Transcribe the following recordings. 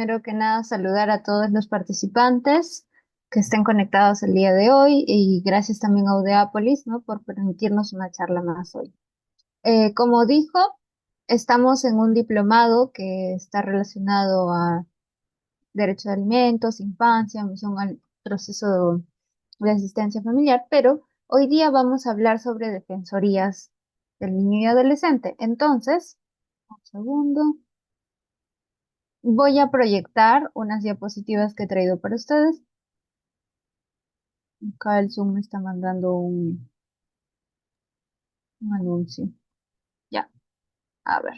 primero que nada saludar a todos los participantes que estén conectados el día de hoy y gracias también a Audeapolis, ¿no? por permitirnos una charla más hoy. Como dijo, estamos en un diplomado que está relacionado a derecho de alimentos, infancia, mención al proceso de asistencia familiar, pero hoy día vamos a hablar sobre defensorías del niño y adolescente. Entonces, un segundo. Voy a proyectar unas diapositivas que he traído para ustedes. Acá el Zoom me está mandando un anuncio. Ya, a ver.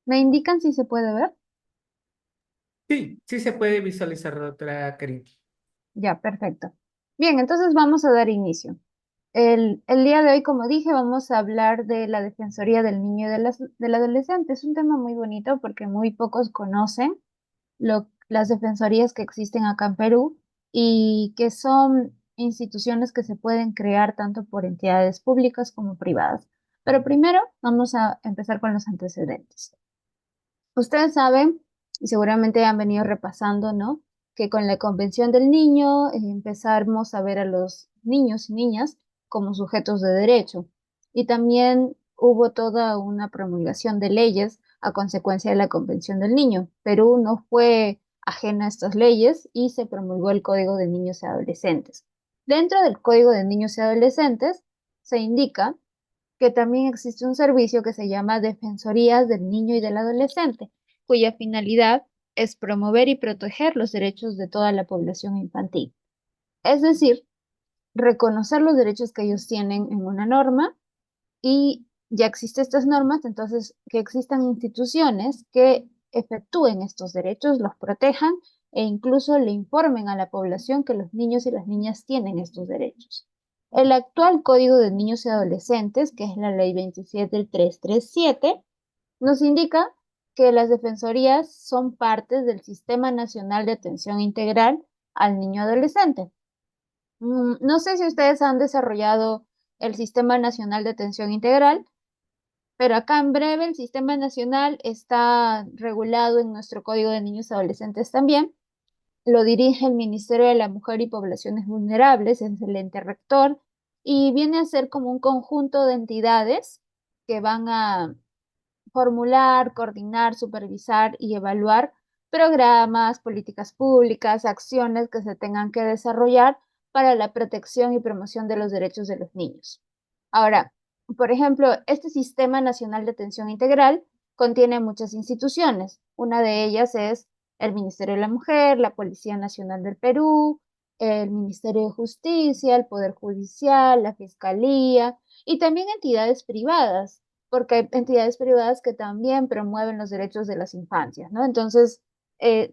¿Me indican si se puede ver? Sí, sí se puede visualizar, doctora Karin. Ya, perfecto. Bien, entonces vamos a dar inicio. El día de hoy, como dije, vamos a hablar de la Defensoría del Niño y del Adolescente. Es un tema muy bonito porque muy pocos conocen las defensorías que existen acá en Perú y que son instituciones que se pueden crear tanto por entidades públicas como privadas. Pero primero vamos a empezar con los antecedentes. Ustedes saben, y seguramente han venido repasando, ¿no? Que con la Convención del Niño empezamos a ver a los niños y niñas como sujetos de derecho. Y también hubo toda una promulgación de leyes a consecuencia de la Convención del Niño. Perú no fue ajena a estas leyes y se promulgó el Código de Niños y Adolescentes. Dentro del Código de Niños y Adolescentes se indica que también existe un servicio que se llama Defensorías del Niño y del Adolescente, cuya finalidad es promover y proteger los derechos de toda la población infantil. Es decir, reconocer los derechos que ellos tienen en una norma y ya existen estas normas, entonces que existan instituciones que efectúen estos derechos, los protejan e incluso le informen a la población que los niños y las niñas tienen estos derechos. El actual Código de Niños y Adolescentes, que es la Ley 27337, nos indica que las defensorías son partes del Sistema Nacional de Atención Integral al Niño Adolescente. No sé si ustedes han desarrollado el Sistema Nacional de Atención Integral, pero acá en breve el sistema nacional está regulado en nuestro Código de Niños y Adolescentes también. Lo dirige el Ministerio de la Mujer y Poblaciones Vulnerables, es el ente rector, y viene a ser como un conjunto de entidades que van a formular, coordinar, supervisar y evaluar programas, políticas públicas, acciones que se tengan que desarrollar para la protección y promoción de los derechos de los niños. Ahora, por ejemplo, este Sistema Nacional de Atención Integral contiene muchas instituciones. Una de ellas es el Ministerio de la Mujer, la Policía Nacional del Perú, el Ministerio de Justicia, el Poder Judicial, la Fiscalía y también entidades privadas, porque hay entidades privadas que también promueven los derechos de las infancias, ¿no? Entonces,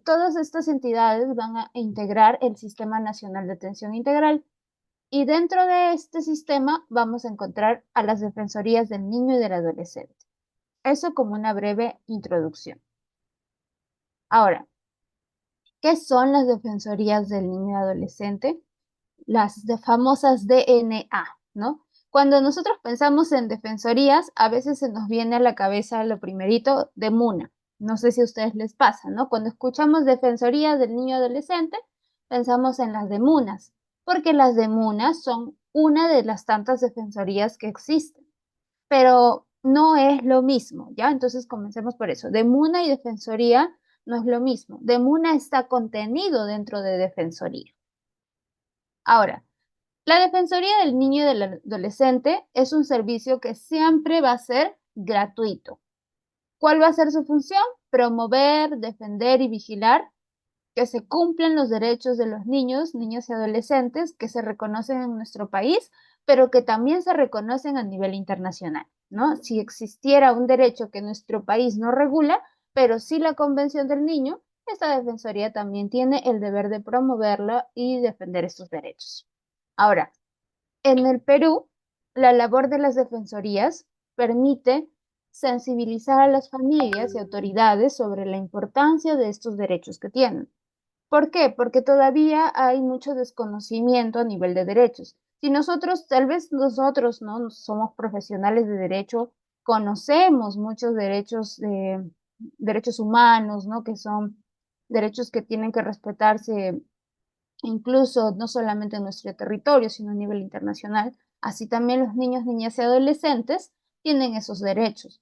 todas estas entidades van a integrar el Sistema Nacional de Atención Integral y dentro de este sistema vamos a encontrar a las defensorías del niño y del adolescente. Eso como una breve introducción. Ahora, ¿qué son las defensorías del niño y adolescente? Las famosas DNA, ¿no? Cuando nosotros pensamos en defensorías, a veces se nos viene a la cabeza lo primerito de MUNA. No sé si a ustedes les pasa, ¿no? Cuando escuchamos defensorías del niño y adolescente, pensamos en las de MUNAS, porque las de MUNAS son una de las tantas defensorías que existen, pero no es lo mismo, ¿ya? Entonces comencemos por eso. De MUNA y defensoría no es lo mismo. De MUNA está contenido dentro de defensoría. Ahora, la Defensoría del Niño y del Adolescente es un servicio que siempre va a ser gratuito. ¿Cuál va a ser su función? Promover, defender y vigilar que se cumplan los derechos de los niños, niñas y adolescentes que se reconocen en nuestro país, pero que también se reconocen a nivel internacional, ¿no? Si existiera un derecho que nuestro país no regula, pero sí la Convención del Niño, esta Defensoría también tiene el deber de promoverla y defender estos derechos. Ahora, En el Perú, la labor de las defensorías permite sensibilizar a las familias y autoridades sobre la importancia de estos derechos que tienen. ¿Por qué? Porque todavía hay mucho desconocimiento a nivel de derechos. Si nosotros, tal vez nosotros, ¿no? Somos profesionales de derecho, conocemos muchos derechos humanos, ¿no? Que son derechos que tienen que respetarse incluso no solamente en nuestro territorio, sino a nivel internacional. Así también los niños, niñas y adolescentes tienen esos derechos,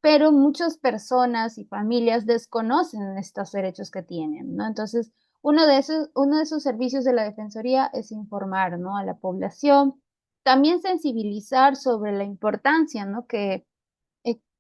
pero muchas personas y familias desconocen estos derechos que tienen, ¿no? Entonces, uno de esos servicios de la Defensoría es informar, ¿no? A la población, también sensibilizar sobre la importancia, ¿no? Que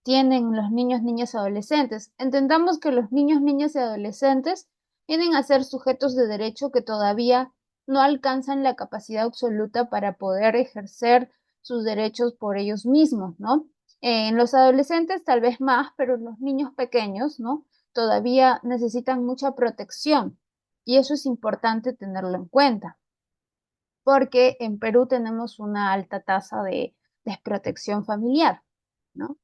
tienen los niños, niñas y adolescentes. Entendamos que los niños, niñas y adolescentes vienen a ser sujetos de derecho que todavía no alcanzan la capacidad absoluta para poder ejercer sus derechos por ellos mismos, ¿no? En los adolescentes tal vez más, pero los niños pequeños, ¿no? Todavía necesitan mucha protección y eso es importante tenerlo en cuenta, porque en Perú tenemos una alta tasa de desprotección familiar, ¿no?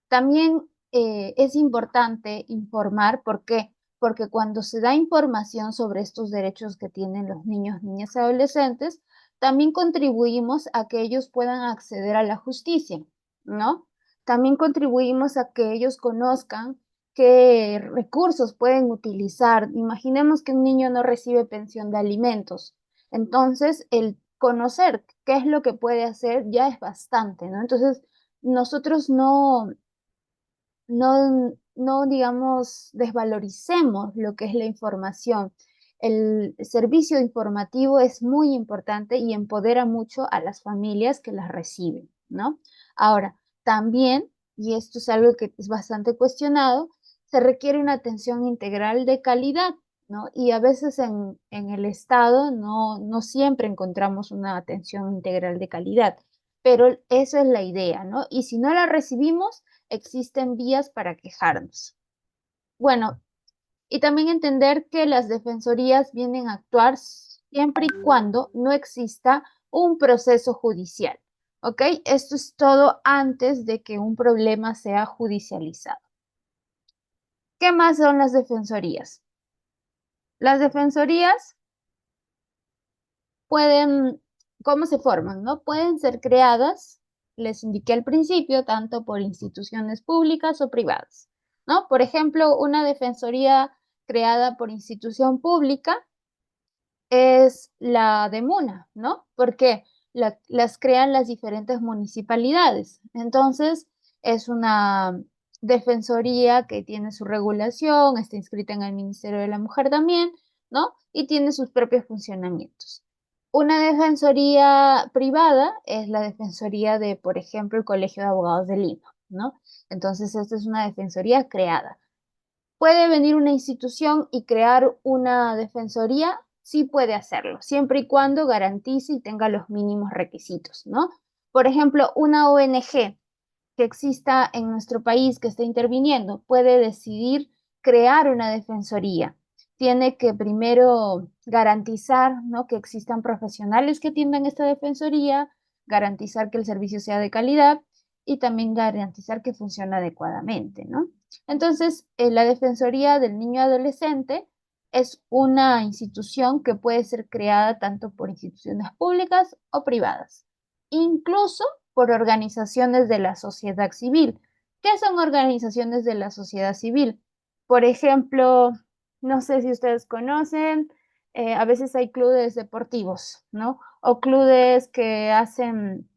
También es importante informar, ¿por qué? Porque cuando se da información sobre estos derechos que tienen los niños, niñas y adolescentes, también contribuimos a que ellos puedan acceder a la justicia, ¿no? También contribuimos a que ellos conozcan qué recursos pueden utilizar. Imaginemos que un niño no recibe pensión de alimentos. Entonces, el conocer qué es lo que puede hacer ya es bastante, ¿no? Entonces, nosotros no, digamos, desvaloricemos lo que es la información. El servicio informativo es muy importante y empodera mucho a las familias que las reciben, ¿no? Ahora, también, y esto es algo que es bastante cuestionado, se requiere una atención integral de calidad, ¿no? Y a veces en el Estado no siempre encontramos una atención integral de calidad, pero eso es la idea, ¿no? Y si no la recibimos, existen vías para quejarnos. Bueno, y también entender que las defensorías vienen a actuar siempre y cuando no exista un proceso judicial. ¿Ok? Esto es todo antes de que un problema sea judicializado. ¿Qué más son las defensorías? Las defensorías pueden, ¿cómo se forman? ¿No? Pueden ser creadas, les indiqué al principio, tanto por instituciones públicas o privadas, ¿no? Por ejemplo, una defensoría creada por institución pública es la de MUNA, ¿no? Porque las crean las diferentes municipalidades. Entonces, es una defensoría que tiene su regulación, está inscrita en el Ministerio de la Mujer también, ¿no? Y tiene sus propios funcionamientos. Una defensoría privada es la defensoría de, por ejemplo, el Colegio de Abogados de Lima, ¿no? Entonces, esta es una defensoría creada. ¿Puede venir una institución y crear una defensoría? Sí puede hacerlo, siempre y cuando garantice y tenga los mínimos requisitos, ¿no? Por ejemplo, una ONG que exista en nuestro país que esté interviniendo puede decidir crear una defensoría. Tiene que primero garantizar, ¿no? Que existan profesionales que atiendan esta defensoría, garantizar que el servicio sea de calidad y también garantizar que funcione adecuadamente, ¿no? Entonces, la Defensoría del Niño y Adolescente es una institución que puede ser creada tanto por instituciones públicas o privadas, incluso por organizaciones de la sociedad civil. ¿Qué son organizaciones de la sociedad civil? Por ejemplo, no sé si ustedes conocen, a veces hay clubes deportivos, ¿no? O clubes que hacen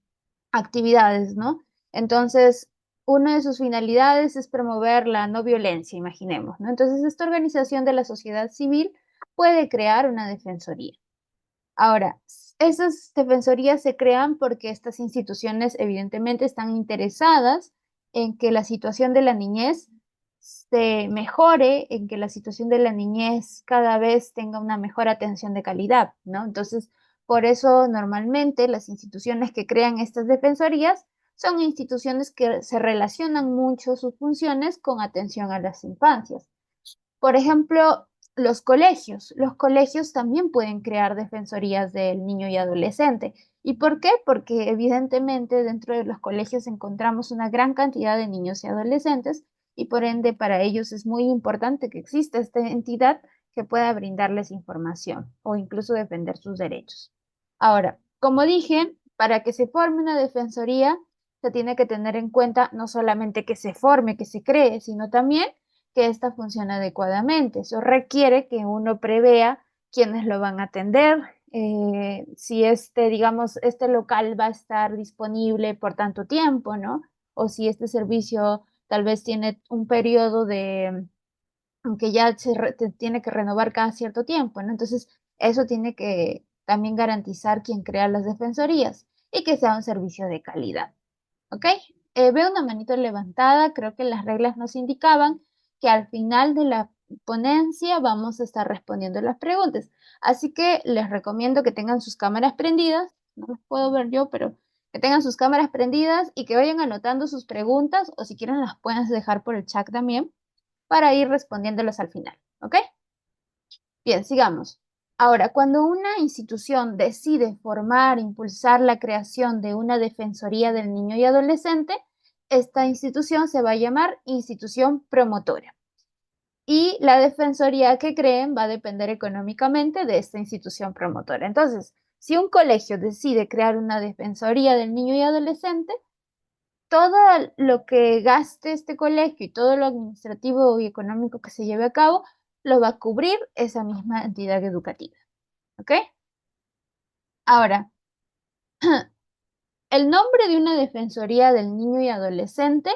actividades, ¿no? Entonces, una de sus finalidades es promover la no violencia, imaginemos, ¿no? Entonces, esta organización de la sociedad civil puede crear una defensoría. Ahora, esas defensorías se crean porque estas instituciones evidentemente están interesadas en que la situación de la niñez se mejore, en que la situación de la niñez cada vez tenga una mejor atención de calidad, ¿no? Entonces, por eso normalmente las instituciones que crean estas defensorías son instituciones que se relacionan mucho sus funciones con atención a las infancias. Por ejemplo, los colegios. Los colegios también pueden crear defensorías del niño y adolescente. ¿Y por qué? Porque evidentemente dentro de los colegios encontramos una gran cantidad de niños y adolescentes y por ende para ellos es muy importante que exista esta entidad que pueda brindarles información o incluso defender sus derechos. Ahora, como dije, para que se forme una defensoría se tiene que tener en cuenta no solamente que se forme, que se cree, sino también que ésta funcione adecuadamente. Eso requiere que uno prevea quiénes lo van a atender, si este, digamos, este local va a estar disponible por tanto tiempo, ¿no? O si este servicio tal vez tiene un periodo de, aunque ya tiene que renovar cada cierto tiempo, ¿no? Entonces, eso tiene que también garantizar quien crea las defensorías y que sea un servicio de calidad. ¿Ok? Veo una manito levantada, creo que las reglas nos indicaban que al final de la ponencia vamos a estar respondiendo las preguntas. Así que les recomiendo que tengan sus cámaras prendidas, no las puedo ver yo, pero que tengan sus cámaras prendidas y que vayan anotando sus preguntas o si quieren las pueden dejar por el chat también para ir respondiéndolas al final. ¿Ok? Bien, sigamos. Ahora, cuando una institución decide formar, impulsar la creación de una defensoría del niño y adolescente, esta institución se va a llamar institución promotora. Y la defensoría que creen va a depender económicamente de esta institución promotora. Entonces, si un colegio decide crear una defensoría del niño y adolescente, todo lo que gaste este colegio y todo lo administrativo y económico que se lleve a cabo, lo va a cubrir esa misma entidad educativa. ¿Ok? Ahora, el nombre de una defensoría del niño y adolescente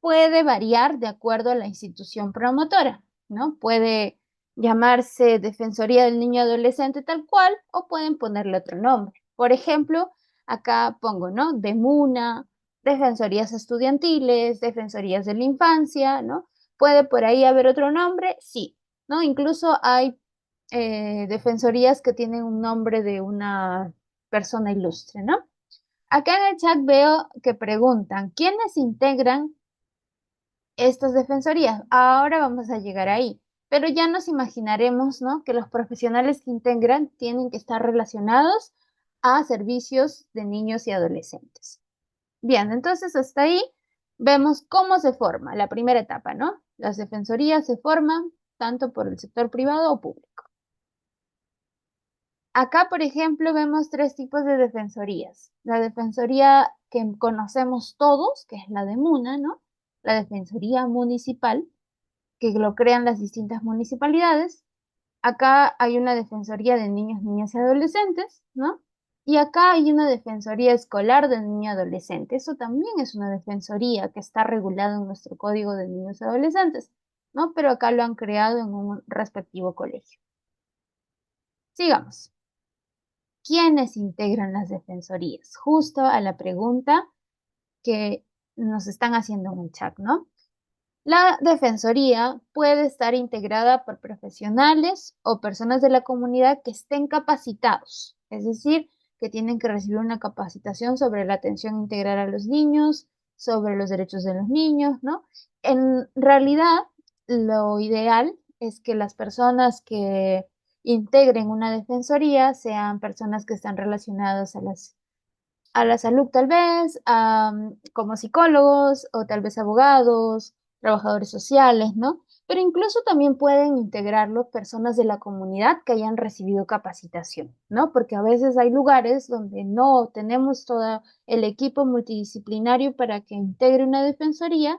puede variar de acuerdo a la institución promotora, ¿no? Puede llamarse Defensoría del Niño y Adolescente tal cual o pueden ponerle otro nombre. Por ejemplo, acá pongo, ¿no? DEMUNA, Defensorías Estudiantiles, Defensorías de la Infancia, ¿no? ¿Puede por ahí haber otro nombre? Sí, ¿no? Incluso hay defensorías que tienen un nombre de una persona ilustre, ¿no? Acá en el chat veo que preguntan, ¿quiénes integran estas defensorías? Ahora vamos a llegar ahí, pero ya nos imaginaremos, ¿no? Que los profesionales que integran tienen que estar relacionados a servicios de niños y adolescentes. Bien, entonces hasta ahí vemos cómo se forma la primera etapa, ¿no? Las defensorías se forman tanto por el sector privado o público. Acá, por ejemplo, vemos tres tipos de defensorías. La defensoría que conocemos todos, que es la de MUNA, ¿no? La defensoría municipal, que lo crean las distintas municipalidades. Acá hay una defensoría de niños, niñas y adolescentes, ¿no? Y acá hay una defensoría escolar del niño y adolescente. Eso también es una defensoría que está regulada en nuestro código de niños y adolescentes, ¿no? Pero acá lo han creado en un respectivo colegio. Sigamos. ¿Quiénes integran las defensorías? Justo a la pregunta que nos están haciendo en el chat, ¿no? La defensoría puede estar integrada por profesionales o personas de la comunidad que estén capacitados, es decir, que tienen que recibir una capacitación sobre la atención integral a los niños, sobre los derechos de los niños, ¿no? En realidad, lo ideal es que las personas que integren una defensoría sean personas que están relacionadas a la salud tal vez, como psicólogos o tal vez abogados, trabajadores sociales, ¿no? Pero incluso también pueden integrarlo personas de la comunidad que hayan recibido capacitación, ¿no? Porque a veces hay lugares donde no tenemos todo el equipo multidisciplinario para que integre una defensoría,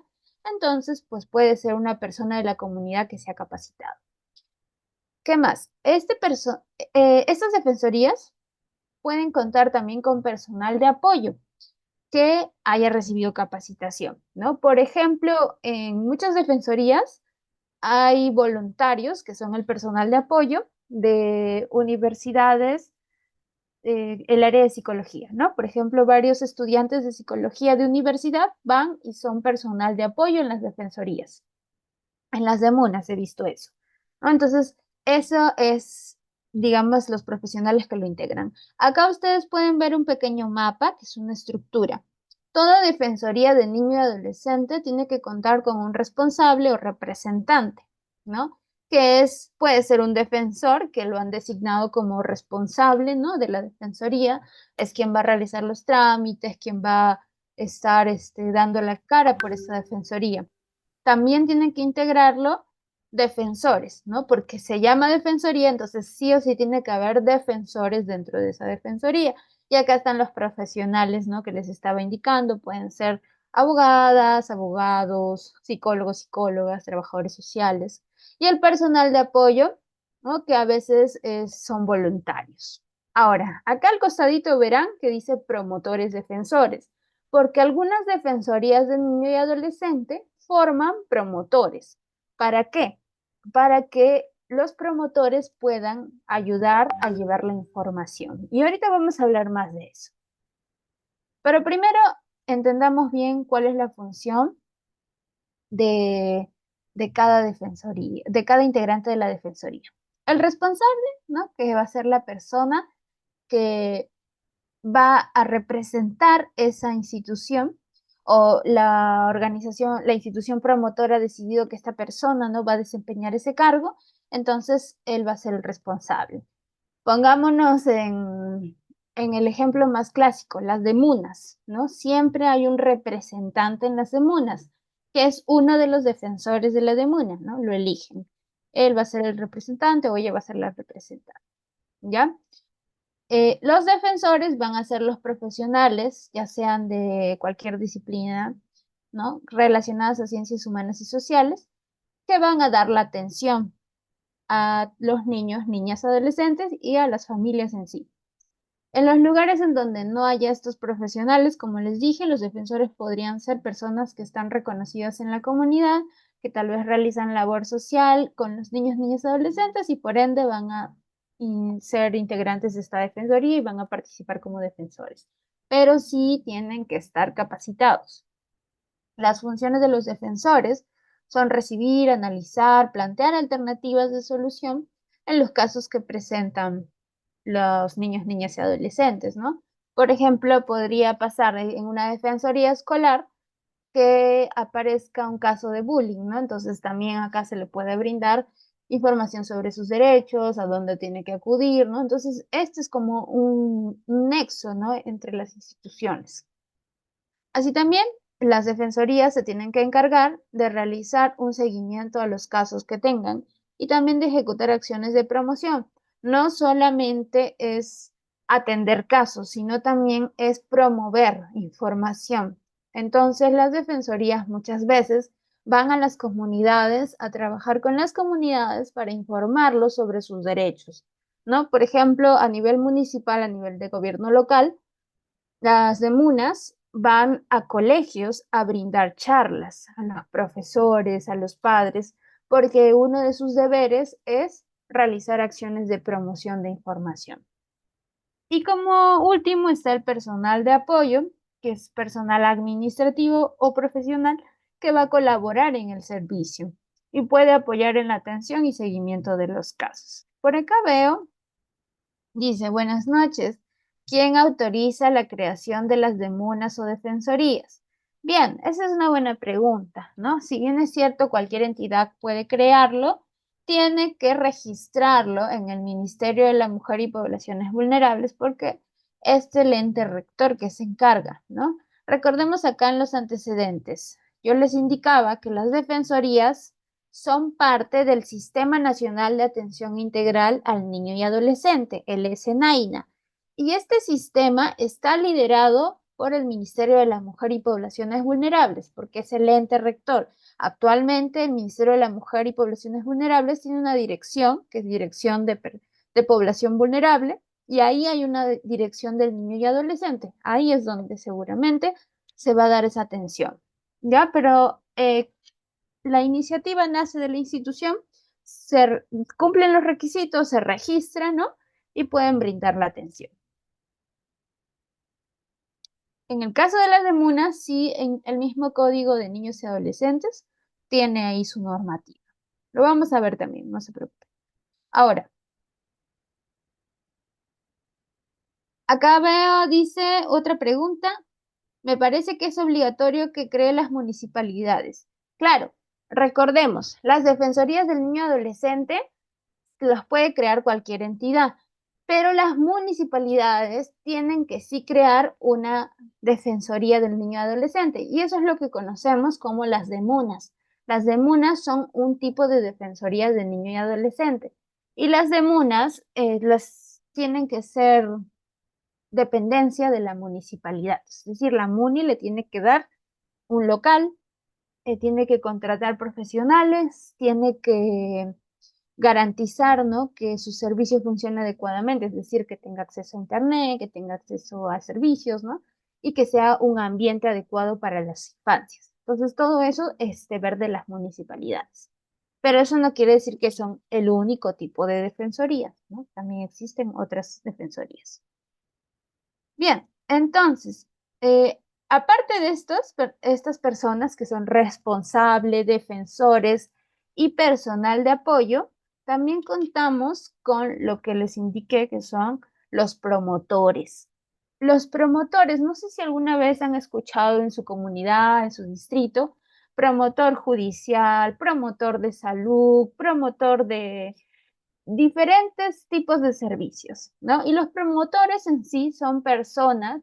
entonces pues puede ser una persona de la comunidad que se ha capacitado. ¿Qué más? Estas defensorías pueden contar también con personal de apoyo que haya recibido capacitación, ¿no? Por ejemplo, en muchas defensorías hay voluntarios que son el personal de apoyo de universidades, el área de psicología, ¿no? Por ejemplo, varios estudiantes de psicología de universidad van y son personal de apoyo en las defensorías. En las de MUNAS he visto eso, ¿no? Entonces, eso es, digamos, los profesionales que lo integran. Acá ustedes pueden ver un pequeño mapa, que es una estructura. Toda defensoría de niño y adolescente tiene que contar con un responsable o representante, ¿no? que puede ser un defensor que lo han designado como responsable, ¿no? De la defensoría, es quien va a realizar los trámites, quien va a estar dando la cara por esa defensoría. También tienen que integrarlo defensores, ¿no? Porque se llama defensoría, entonces sí o sí tiene que haber defensores dentro de esa defensoría. Y acá están los profesionales, ¿no? Que les estaba indicando, pueden ser abogadas, abogados, psicólogos, psicólogas, trabajadores sociales y el personal de apoyo, ¿no? Que a veces son voluntarios. Ahora, acá al costadito verán que dice promotores defensores, porque algunas defensorías de niño y adolescente forman promotores. ¿Para qué? Para que los promotores puedan ayudar a llevar la información. Y ahorita vamos a hablar más de eso. Pero primero entendamos bien cuál es la función de, de cada defensoría, de cada integrante de la defensoría. El responsable, ¿no? Que va a ser la persona que va a representar esa institución o la organización, la institución promotora ha decidido que esta persona no va a desempeñar ese cargo, entonces él va a ser el responsable. Pongámonos en el ejemplo más clásico, las demunas, ¿no? Siempre hay un representante en las demunas, que es uno de los defensores de la demuna, ¿no? Lo eligen. Él va a ser el representante o ella va a ser la representante, ¿ya? Los defensores van a ser los profesionales, ya sean de cualquier disciplina, ¿no? Relacionadas a ciencias humanas y sociales, que van a dar la atención a los niños, niñas, adolescentes y a las familias en sí. En los lugares en donde no haya estos profesionales, como les dije, los defensores podrían ser personas que están reconocidas en la comunidad, que tal vez realizan labor social con los niños, niñas, y adolescentes y por ende van a ser integrantes de esta defensoría y van a participar como defensores. Pero sí tienen que estar capacitados. Las funciones de los defensores son recibir, analizar, plantear alternativas de solución en los casos que presentan los niños, niñas y adolescentes, ¿no? Por ejemplo, podría pasar en una defensoría escolar que aparezca un caso de bullying, ¿no? Entonces también acá se le puede brindar información sobre sus derechos, a dónde tiene que acudir, ¿no? Entonces, este es como un nexo, ¿no? Entre las instituciones. Así también, las defensorías se tienen que encargar de realizar un seguimiento a los casos que tengan y también de ejecutar acciones de promoción. No solamente es atender casos, sino también es promover información. Entonces, las defensorías muchas veces van a las comunidades a trabajar con las comunidades para informarlos sobre sus derechos, ¿no? Por ejemplo, a nivel municipal, a nivel de gobierno local, las demunas van a colegios a brindar charlas a los profesores, a los padres, porque uno de sus deberes es realizar acciones de promoción de información. Y como último está el personal de apoyo, que es personal administrativo o profesional que va a colaborar en el servicio y puede apoyar en la atención y seguimiento de los casos. Por acá veo. Dice, buenas noches. ¿Quién autoriza la creación de las demunas o defensorías? Bien, esa es una buena pregunta, ¿no? Si bien es cierto, cualquier entidad puede crearlo, tiene que registrarlo en el Ministerio de la Mujer y Poblaciones Vulnerables porque es el ente rector que se encarga, ¿no? Recordemos acá en los antecedentes. Yo les indicaba que las defensorías son parte del Sistema Nacional de Atención Integral al Niño y Adolescente, el SNAINA, y este sistema está liderado por el Ministerio de la Mujer y Poblaciones Vulnerables, porque es el ente rector. Actualmente el Ministerio de la Mujer y Poblaciones Vulnerables tiene una dirección, que es Dirección de Población Vulnerable, y ahí hay una dirección del niño y adolescente. Ahí es donde seguramente se va a dar esa atención. ¿Ya? Pero la iniciativa nace de la institución, se cumplen los requisitos, se registran, ¿no? Y pueden brindar la atención. En el caso de las demunas, sí, en el mismo código de niños y adolescentes tiene ahí su normativa. Lo vamos a ver también, no se preocupe. Ahora, acá veo, dice otra pregunta. Me parece que es obligatorio que creen las municipalidades. Claro, recordemos, las defensorías del niño adolescente las puede crear cualquier entidad, pero las municipalidades tienen que sí crear una defensoría del niño adolescente y eso es lo que conocemos como las demunas. Las demunas son un tipo de defensoría del niño y adolescente y las demunas las tienen que ser dependencia de la municipalidad, es decir, la MUNI le tiene que dar un local, tiene que contratar profesionales, tiene que garantizar, ¿no?, que su servicio funcione adecuadamente, es decir, que tenga acceso a internet, que tenga acceso a servicios, ¿no? Y que sea un ambiente adecuado para las infancias. Entonces, todo eso es deber de las municipalidades. Pero eso no quiere decir que son el único tipo de defensoría, ¿no? También existen otras defensorías. Bien, entonces, aparte de estas personas que son responsables, defensores y personal de apoyo, también contamos con lo que les indiqué que son los promotores. Los promotores, no sé si alguna vez han escuchado en su comunidad, en su distrito, promotor judicial, promotor de salud, promotor de diferentes tipos de servicios, ¿no? Y los promotores en sí son personas,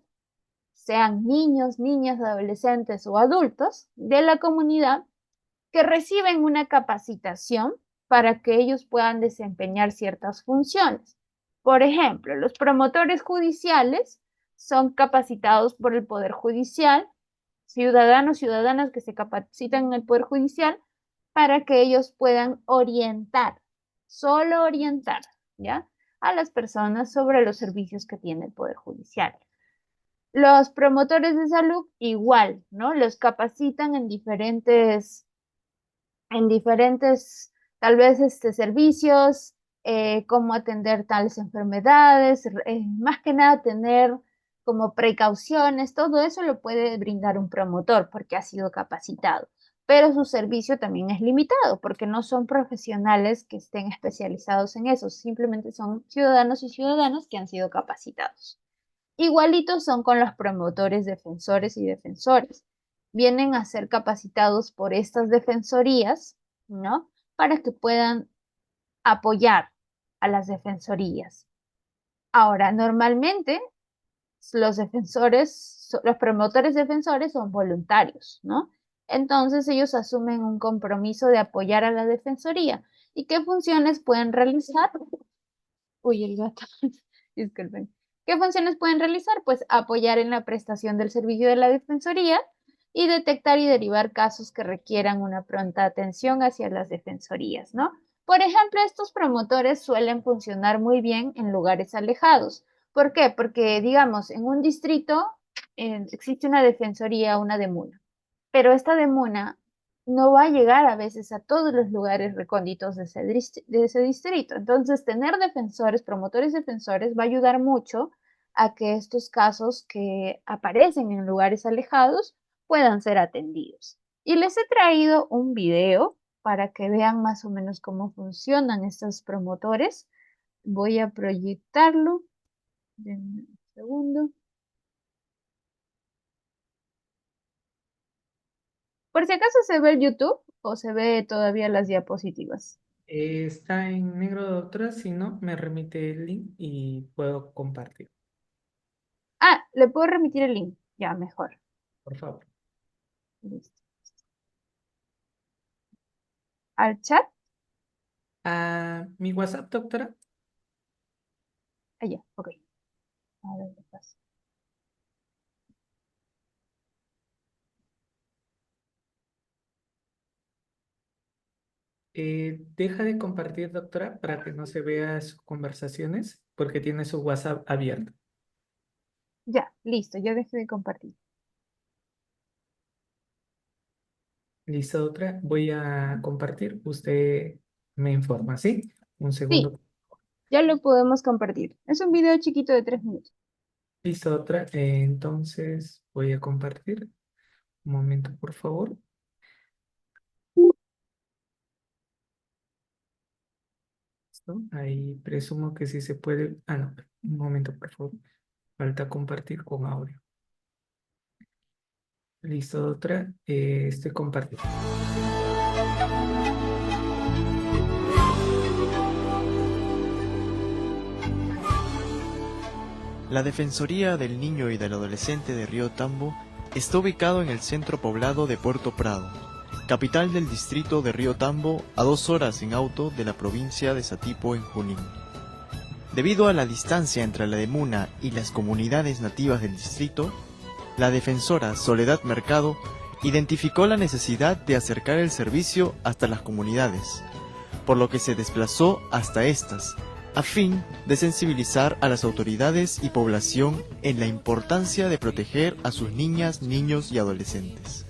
sean niños, niñas, adolescentes o adultos de la comunidad que reciben una capacitación para que ellos puedan desempeñar ciertas funciones. Por ejemplo, los promotores judiciales son capacitados por el Poder Judicial, ciudadanos, ciudadanas que se capacitan en el Poder Judicial para que ellos puedan orientar, solo orientar, ¿ya?, a las personas sobre los servicios que tiene el Poder Judicial. Los promotores de salud igual, ¿no? Los capacitan en diferentes, tal vez, servicios, cómo atender tales enfermedades, más que nada tener como precauciones, todo eso lo puede brindar un promotor porque ha sido capacitado, pero su servicio también es limitado porque no son profesionales que estén especializados en eso, simplemente son ciudadanos y ciudadanas que han sido capacitados. Igualitos son con los promotores, defensores y defensores. Vienen a ser capacitados por estas defensorías, ¿no? Para que puedan apoyar a las defensorías. Ahora, normalmente los promotores defensores son voluntarios, ¿no? Entonces ellos asumen un compromiso de apoyar a la defensoría. ¿Y qué funciones pueden realizar? Uy, el gato. Disculpen. ¿Qué funciones pueden realizar? Pues apoyar en la prestación del servicio de la defensoría y detectar y derivar casos que requieran una pronta atención hacia las defensorías, ¿no? Por ejemplo, estos promotores suelen funcionar muy bien en lugares alejados. ¿Por qué? Porque, digamos, en un distrito existe una defensoría, una DEMUNA, pero esta demona no va a llegar a veces a todos los lugares recónditos de ese distrito. Entonces, tener defensores, promotores defensores, va a ayudar mucho a que estos casos que aparecen en lugares alejados puedan ser atendidos. Y les he traído un video para que vean más o menos cómo funcionan estos promotores. Voy a proyectarlo. Denme un segundo. Por si acaso se ve el YouTube o se ve todavía las diapositivas. Está en negro, doctora. Si no, me remite el link y puedo compartir, Ah, le puedo remitir el link. Ya, mejor. por favor. Listo. Al chat. A mi WhatsApp, doctora. Allá, ok. A ver qué pasa. Deja de compartir, doctora, para que no se vea sus conversaciones, porque tiene su WhatsApp abierto. Ya, listo, ya dejé de compartir. Listo, doctora. Voy a compartir. Usted me informa, ¿sí? Un Sí, segundo. ya lo podemos compartir. Es un video chiquito de 3 minutos. Listo, doctora. Entonces voy a compartir. Un momento, por favor. ¿Listo? Ahí presumo que sí se puede. Ah, no. Un momento, por favor. Falta compartir con audio. Listo, doctora. Estoy compartiendo. La Defensoría del Niño y del Adolescente de Río Tambo está ubicado en el centro poblado de Puerto Prado, capital del distrito de Río Tambo, a 2 horas en auto de la provincia de Satipo en Junín. Debido a la distancia entre la Demuna y las comunidades nativas del distrito, la defensora Soledad Mercado identificó la necesidad de acercar el servicio hasta las comunidades, por lo que se desplazó hasta estas, a fin de sensibilizar a las autoridades y población en la importancia de proteger a sus niñas, niños y adolescentes.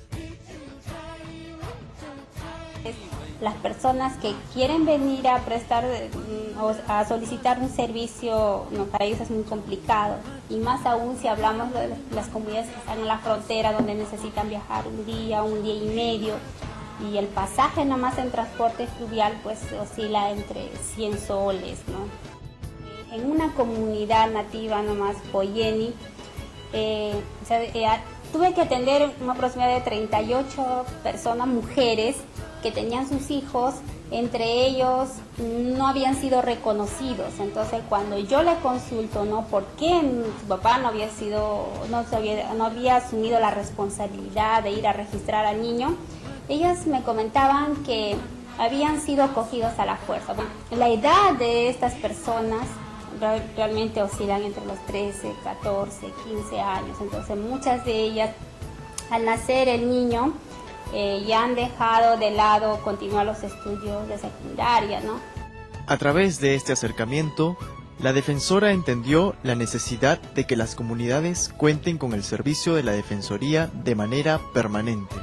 Las personas que quieren venir a prestar o a solicitar un servicio, no, para ellos es muy complicado, y más aún si hablamos de las comunidades que están en la frontera, donde necesitan viajar un día y medio, y el pasaje nomás en transporte fluvial pues oscila entre 100 soles, ¿no? En una comunidad nativa nomás, Poyeni, tuve que atender una aproximadad de 38 personas, mujeres, que tenían sus hijos, entre ellos no habían sido reconocidos. Entonces cuando yo le consulto, ¿no?, por qué su papá no había asumido la responsabilidad de ir a registrar al niño, ellas me comentaban que habían sido cogidos a la fuerza. Bueno, la edad de estas personas realmente oscilan entre los 13, 14, 15 años. Entonces muchas de ellas, al nacer el niño, ya han dejado de lado continuar los estudios de secundaria, ¿no? A través de este acercamiento, la defensora entendió la necesidad de que las comunidades cuenten con el servicio de la Defensoría de manera permanente.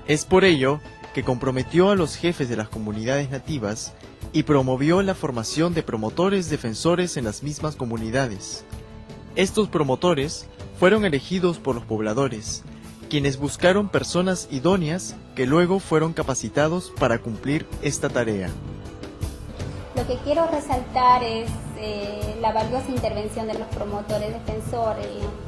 Es por ello que comprometió a los jefes de las comunidades nativas y promovió la formación de promotores defensores en las mismas comunidades. Estos promotores fueron elegidos por los pobladores, quienes buscaron personas idóneas que luego fueron capacitados para cumplir esta tarea. Lo que quiero resaltar es la valiosa intervención de los promotores defensores.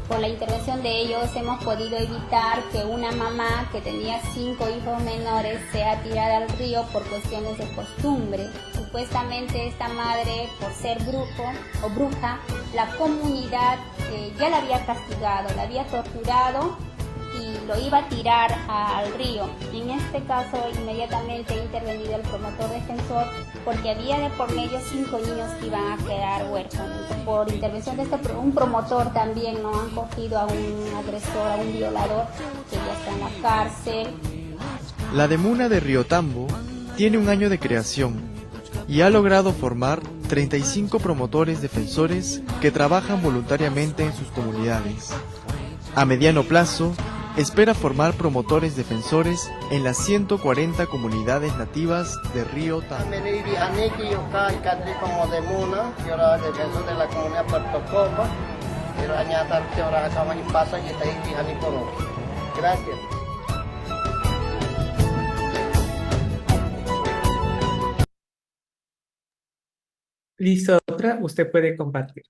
Con la intervención de ellos hemos podido evitar que una mamá que tenía 5 hijos menores sea tirada al río por cuestiones de costumbre. Supuestamente esta madre, por ser brujo o bruja, la comunidad ya la había castigado, la había torturado y lo iba a tirar al río. En este caso, inmediatamente ha intervenido el promotor defensor, porque había de por medio 5 niños que iban a quedar huérfanos. Por intervención de un promotor también no han cogido a un agresor, a un violador, que ya está en la cárcel. La Demuna de Río Tambo tiene 1 año de creación y ha logrado formar 35 promotores defensores que trabajan voluntariamente en sus comunidades. A mediano plazo, espera formar promotores defensores en las 140 comunidades nativas de Río Tambo. Gracias. Listo, otra, usted puede compartir.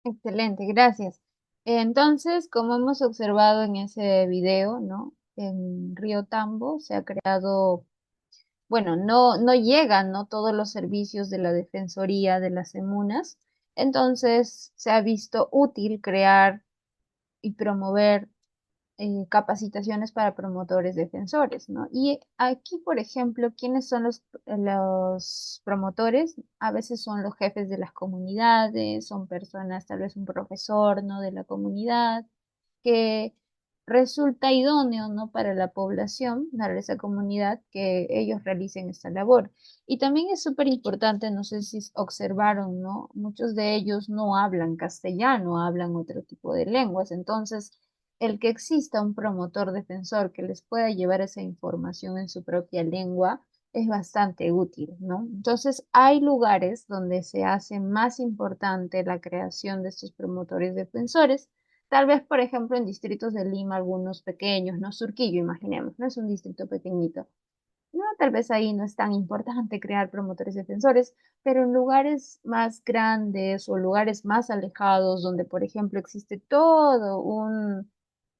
Excelente, gracias. Entonces, como hemos observado en ese video, ¿no? En Río Tambo se ha creado, bueno, no llegan, ¿no?, todos los servicios de la Defensoría de las Emunas. Entonces, se ha visto útil crear y promover capacitaciones para promotores defensores, ¿no? Y aquí, por ejemplo, ¿quiénes son los promotores? A veces son los jefes de las comunidades, son personas, tal vez un profesor, ¿no?, de la comunidad, que resulta idóneo, ¿no?, para la población, para esa comunidad, que ellos realicen esta labor. Y también es súper importante, no sé si observaron, ¿no?, muchos de ellos no hablan castellano, hablan otro tipo de lenguas. Entonces, el que exista un promotor defensor que les pueda llevar esa información en su propia lengua es bastante útil, ¿no? Entonces, hay lugares donde se hace más importante la creación de estos promotores defensores. Tal vez, por ejemplo, en distritos de Lima, algunos pequeños, ¿no? Surquillo, imaginemos, no es un distrito pequeñito. No, tal vez ahí no es tan importante crear promotores defensores, pero en lugares más grandes o lugares más alejados, donde, por ejemplo, existe todo un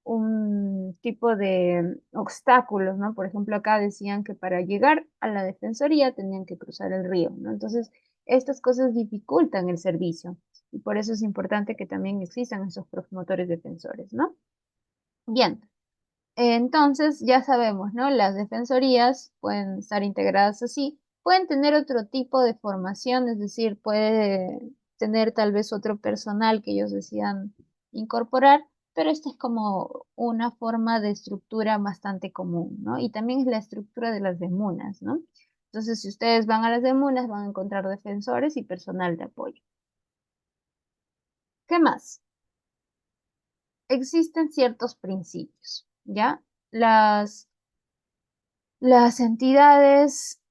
un tipo de obstáculos, ¿no? Por ejemplo, acá decían que para llegar a la defensoría tenían que cruzar el río, ¿no? Entonces, estas cosas dificultan el servicio y por eso es importante que también existan esos promotores defensores, ¿no? Bien, entonces ya sabemos, ¿no? Las defensorías pueden estar integradas así, pueden tener otro tipo de formación, es decir, puede tener tal vez otro personal que ellos decidan incorporar, pero esta es como una forma de estructura bastante común, ¿no? Y también es la estructura de las demunas, ¿no? Entonces, si ustedes van a las demunas, van a encontrar defensores y personal de apoyo. ¿Qué más? Existen ciertos principios, ¿ya? Las entidades,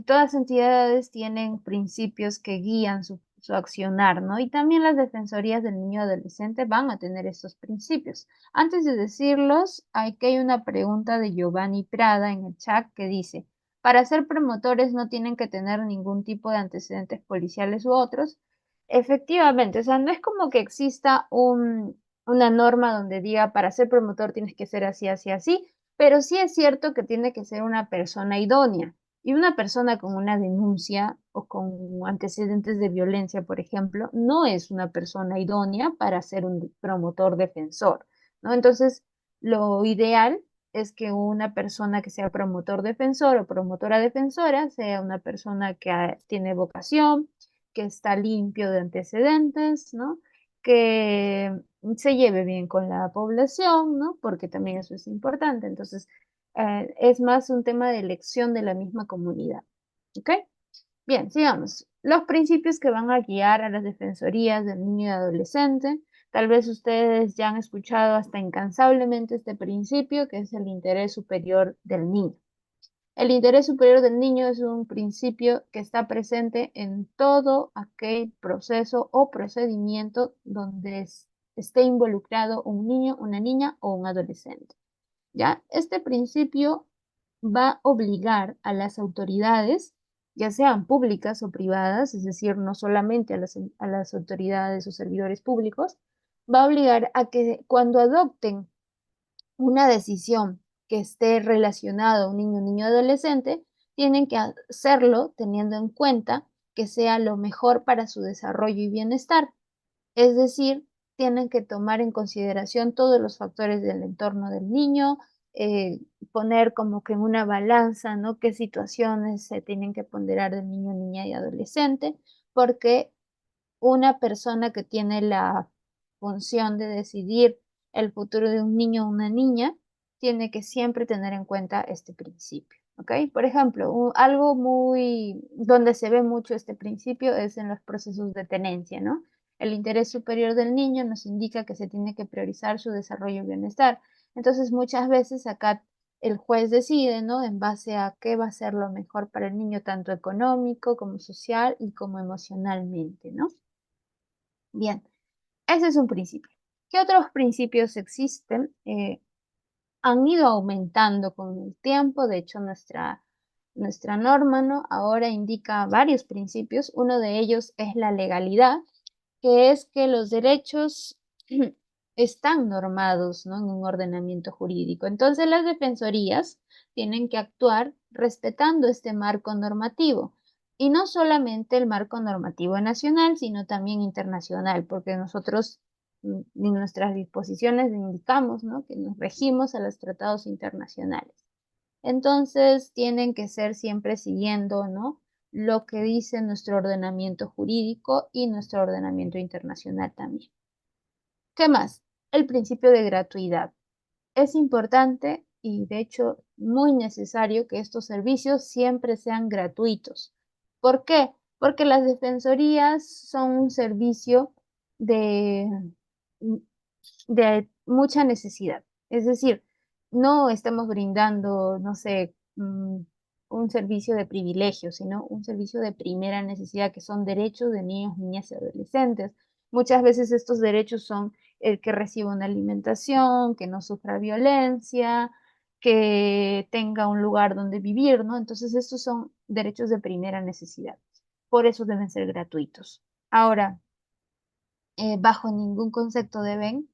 todas las entidades tienen principios que guían su accionar, ¿no? Y también las defensorías del niño y adolescente van a tener estos principios. Antes de decirlos, aquí hay una pregunta de Giovanni Prada en el chat que dice, para ser promotores no tienen que tener ningún tipo de antecedentes policiales u otros. Efectivamente, o sea, no es como que exista una norma donde diga, para ser promotor tienes que ser así, así, así, pero sí es cierto que tiene que ser una persona idónea. Y una persona con una denuncia o con antecedentes de violencia, por ejemplo, no es una persona idónea para ser un promotor defensor, ¿no? Entonces, lo ideal es que una persona que sea promotor defensor o promotora defensora sea una persona que tiene vocación, que está limpio de antecedentes, ¿no? Que se lleve bien con la población, ¿no? Porque también eso es importante. Entonces, es más un tema de elección de la misma comunidad. ¿Ok? Bien, sigamos. Los principios que van a guiar a las defensorías del niño y adolescente. Tal vez ustedes ya han escuchado hasta incansablemente este principio, que es el interés superior del niño. El interés superior del niño es un principio que está presente en todo aquel proceso o procedimiento donde esté involucrado un niño, una niña o un adolescente. ¿Ya? Este principio va a obligar a las autoridades, ya sean públicas o privadas, es decir, no solamente a las autoridades o servidores públicos, va a obligar a que cuando adopten una decisión que esté relacionada a un niño o adolescente, tienen que hacerlo teniendo en cuenta que sea lo mejor para su desarrollo y bienestar. Es decir, tienen que tomar en consideración todos los factores del entorno del niño, poner como que en una balanza, ¿no? Qué situaciones se tienen que ponderar del niño, niña y adolescente, porque una persona que tiene la función de decidir el futuro de un niño o una niña tiene que siempre tener en cuenta este principio, ¿ok? Por ejemplo, algo muy donde se ve mucho este principio es en los procesos de tenencia, ¿no? El interés superior del niño nos indica que se tiene que priorizar su desarrollo y bienestar. Entonces, muchas veces acá el juez decide, ¿no? En base a qué va a ser lo mejor para el niño, tanto económico como social y como emocionalmente, ¿no? Bien, ese es un principio. ¿Qué otros principios existen? Han ido aumentando con el tiempo, de hecho nuestra norma, ¿no? Ahora indica varios principios. Uno de ellos es la legalidad, que es que los derechos están normados, ¿no? En un ordenamiento jurídico. Entonces las defensorías tienen que actuar respetando este marco normativo. Y no solamente el marco normativo nacional, sino también internacional, porque nosotros en nuestras disposiciones indicamos, ¿no? Que nos regimos a los tratados internacionales. Entonces tienen que ser siempre siguiendo, ¿no? Lo que dice nuestro ordenamiento jurídico y nuestro ordenamiento internacional también. ¿Qué más? El principio de gratuidad. Es importante y de hecho muy necesario que estos servicios siempre sean gratuitos. ¿Por qué? Porque las defensorías son un servicio de, de mucha necesidad. Es decir, no estamos brindando, no sé, un servicio de privilegio, sino un servicio de primera necesidad, que son derechos de niños, niñas y adolescentes. Muchas veces estos derechos son el que reciba una alimentación, que no sufra violencia, que tenga un lugar donde vivir, ¿no? Entonces, estos son derechos de primera necesidad. Por eso deben ser gratuitos. Ahora, bajo ningún concepto deben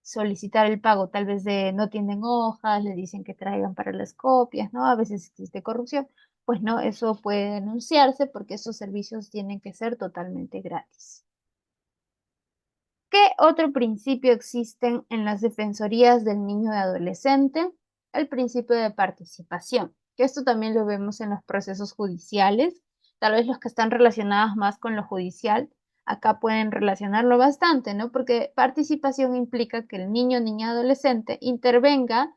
solicitar el pago, tal vez de no tienen hojas, le dicen que traigan para las copias, ¿no? A veces existe corrupción, pues no, eso puede denunciarse porque esos servicios tienen que ser totalmente gratis. ¿Qué otro principio existen en las defensorías del niño y adolescente? El principio de participación, que esto también lo vemos en los procesos judiciales, tal vez los que están relacionados más con lo judicial, acá pueden relacionarlo bastante, ¿no? Porque participación implica que el niño, niña, adolescente intervenga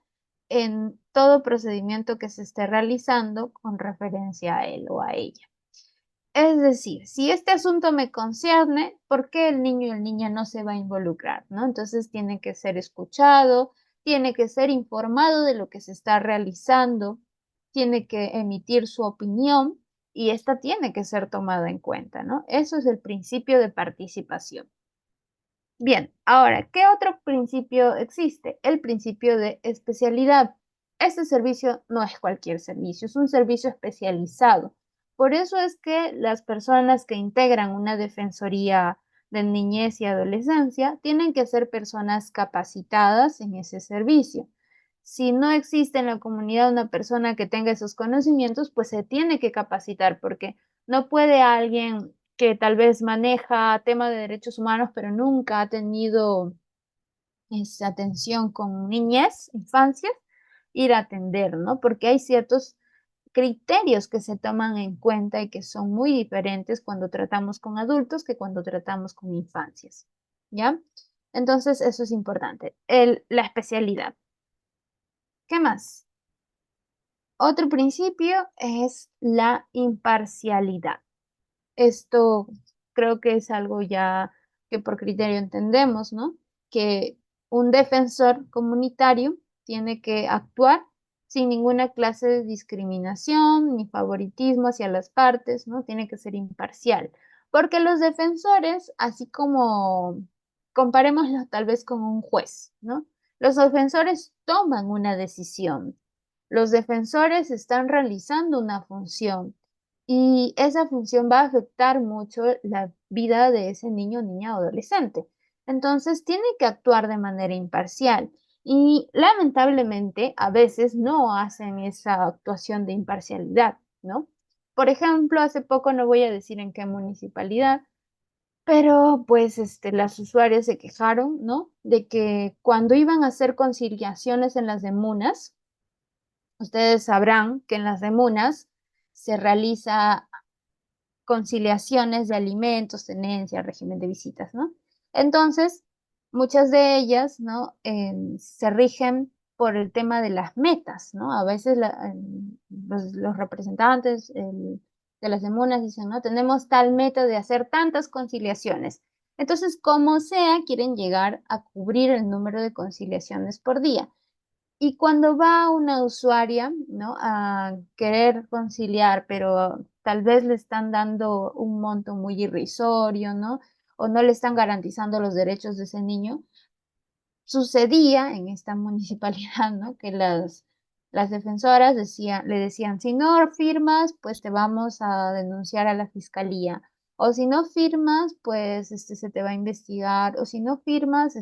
en todo procedimiento que se esté realizando con referencia a él o a ella. Es decir, si este asunto me concierne, ¿por qué el niño y la niña no se va a involucrar, ¿no? Entonces tiene que ser escuchado, tiene que ser informado de lo que se está realizando, tiene que emitir su opinión y esta tiene que ser tomada en cuenta, ¿no? Eso es el principio de participación. Bien, ahora, ¿qué otro principio existe? El principio de especialidad. Este servicio no es cualquier servicio, es un servicio especializado. Por eso es que las personas que integran una defensoría de niñez y adolescencia tienen que ser personas capacitadas en ese servicio. Si no existe en la comunidad una persona que tenga esos conocimientos, pues se tiene que capacitar porque no puede alguien que tal vez maneja tema de derechos humanos, pero nunca ha tenido esa atención con niñez, infancias, ir a atender, ¿no? Porque hay ciertos criterios que se toman en cuenta y que son muy diferentes cuando tratamos con adultos que cuando tratamos con infancias, ¿ya? Entonces, eso es importante. La especialidad. ¿Qué más? Otro principio es la imparcialidad. Esto creo que es algo ya que por criterio entendemos, ¿no? Que un defensor comunitario tiene que actuar sin ninguna clase de discriminación ni favoritismo hacia las partes, ¿no? Tiene que ser imparcial. Porque los defensores, así como comparémoslo tal vez con un juez, ¿no? Los defensores toman una decisión. Los defensores están realizando una función y esa función va a afectar mucho la vida de ese niño, niña o adolescente. Entonces, tiene que actuar de manera imparcial y lamentablemente a veces no hacen esa actuación de imparcialidad, ¿no? Por ejemplo, hace poco, no voy a decir en qué municipalidad, pero pues las usuarias se quejaron, ¿no? De que cuando iban a hacer conciliaciones en las demunas, ustedes sabrán que en las demunas se realiza conciliaciones de alimentos, tenencia, régimen de visitas, ¿no? Entonces, muchas de ellas, ¿no? Se rigen por el tema de las metas, ¿no? A veces los representantes de las demunas dicen, ¿no? Tenemos tal meta de hacer tantas conciliaciones. Entonces, como sea, quieren llegar a cubrir el número de conciliaciones por día. Y cuando va una usuaria, ¿no? A querer conciliar, pero tal vez le están dando un monto muy irrisorio, ¿no? O no le están garantizando los derechos de ese niño. Sucedía en esta municipalidad, ¿no? Que las defensoras le decían, si no firmas, pues te vamos a denunciar a la fiscalía. O si no firmas, pues se te va a investigar. O si no firmas,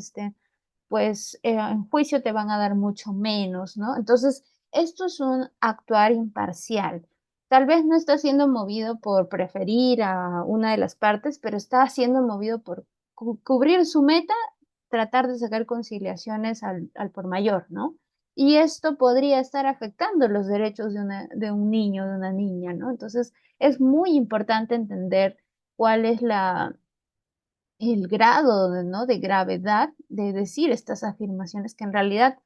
pues en juicio te van a dar mucho menos, ¿no? Entonces, esto es un actuar imparcial. Tal vez no está siendo movido por preferir a una de las partes, pero está siendo movido por cubrir su meta, tratar de sacar conciliaciones al por mayor, ¿no? Y esto podría estar afectando los derechos de un niño, de una niña, ¿no? Entonces, es muy importante entender cuál es el grado ¿no? de gravedad de decir estas afirmaciones que en realidad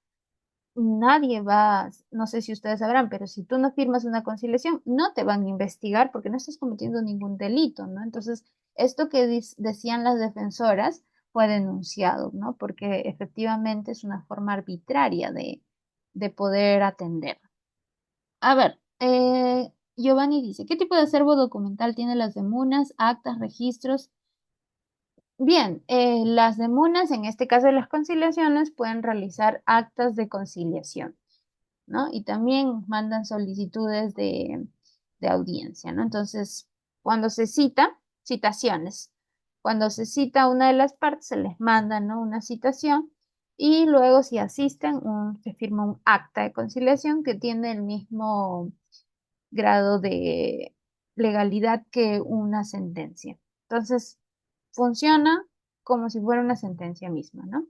nadie va, no sé si ustedes sabrán, pero si tú no firmas una conciliación, no te van a investigar porque no estás cometiendo ningún delito, ¿no? Entonces, esto que decían las defensoras fue denunciado, ¿no? Porque efectivamente es una forma arbitraria de poder atender. A ver, Giovanni dice, ¿qué tipo de acervo documental tienen las demunas, actas, registros? Bien, las demunas, en este caso de las conciliaciones, pueden realizar actas de conciliación, ¿no? Y también mandan solicitudes de audiencia, ¿no? Entonces, cuando se citaciones, cuando se cita a una de las partes, se les manda, ¿no? Una citación y luego si asisten se firma un acta de conciliación que tiene el mismo grado de legalidad que una sentencia. Entonces, funciona como si fuera una sentencia misma, ¿no?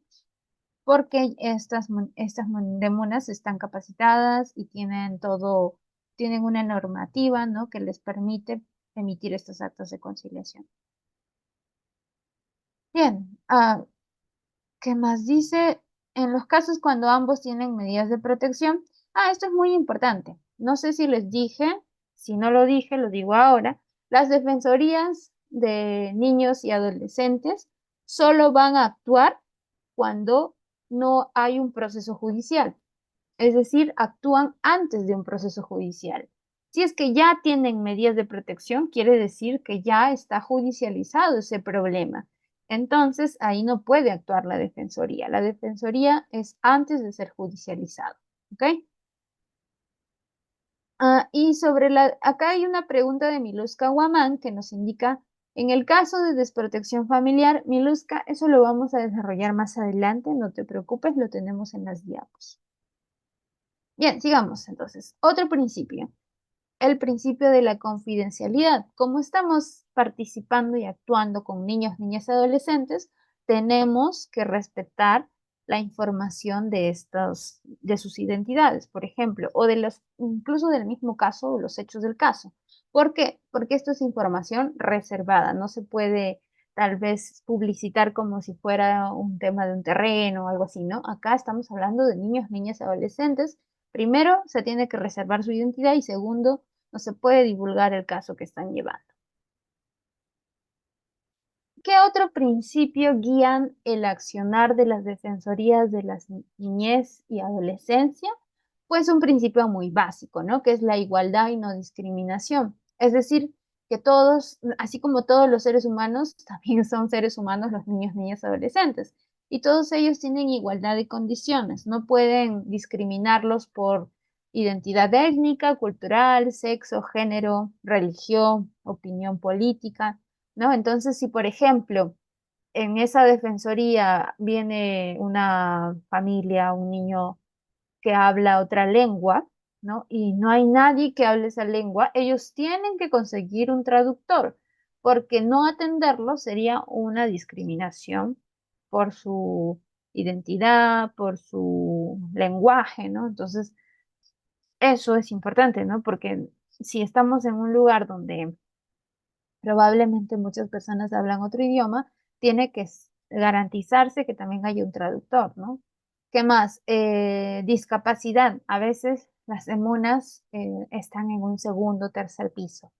Porque estas demunas están capacitadas y tienen una normativa, ¿no? Que les permite emitir estos actos de conciliación. Bien, ¿qué más dice? En los casos cuando ambos tienen medidas de protección. Esto es muy importante. No sé si les dije, si no lo dije, lo digo ahora. Las defensorías de niños y adolescentes solo van a actuar cuando no hay un proceso judicial. Es decir, actúan antes de un proceso judicial. Si es que ya tienen medidas de protección, quiere decir que ya está judicializado ese problema. Entonces, ahí no puede actuar la defensoría. La defensoría es antes de ser judicializado. ¿Ok? Y acá hay una pregunta de Miluska Guamán que nos indica, en el caso de desprotección familiar, Miluska, eso lo vamos a desarrollar más adelante, no te preocupes, lo tenemos en las diapos. Bien, sigamos entonces. Otro principio, el principio de la confidencialidad. Como estamos participando y actuando con niños, niñas y adolescentes, tenemos que respetar la información de sus identidades, por ejemplo, o incluso del mismo caso o los hechos del caso. ¿Por qué? Porque esto es información reservada, no se puede tal vez publicitar como si fuera un tema de un terreno o algo así, ¿no? Acá estamos hablando de niños, niñas y adolescentes. Primero, se tiene que reservar su identidad y segundo, no se puede divulgar el caso que están llevando. ¿Qué otro principio guían el accionar de las defensorías de la niñez y adolescencia? Pues un principio muy básico, ¿no? Que es la igualdad y no discriminación. Es decir, que todos, así como todos los seres humanos, también son seres humanos los niños, niñas, adolescentes. Y todos ellos tienen igualdad de condiciones. No pueden discriminarlos por identidad étnica, cultural, sexo, género, religión, opinión política, ¿no? Entonces, si por ejemplo en esa defensoría viene una familia, un niño que habla otra lengua, ¿no? Y no hay nadie que hable esa lengua, ellos tienen que conseguir un traductor, porque no atenderlo sería una discriminación por su identidad, por su lenguaje, ¿no? Entonces, eso es importante, ¿no? Porque si estamos en un lugar donde probablemente muchas personas hablan otro idioma, tiene que garantizarse que también haya un traductor, ¿no? ¿Qué más? Discapacidad. A veces las emunas están en un segundo o tercer piso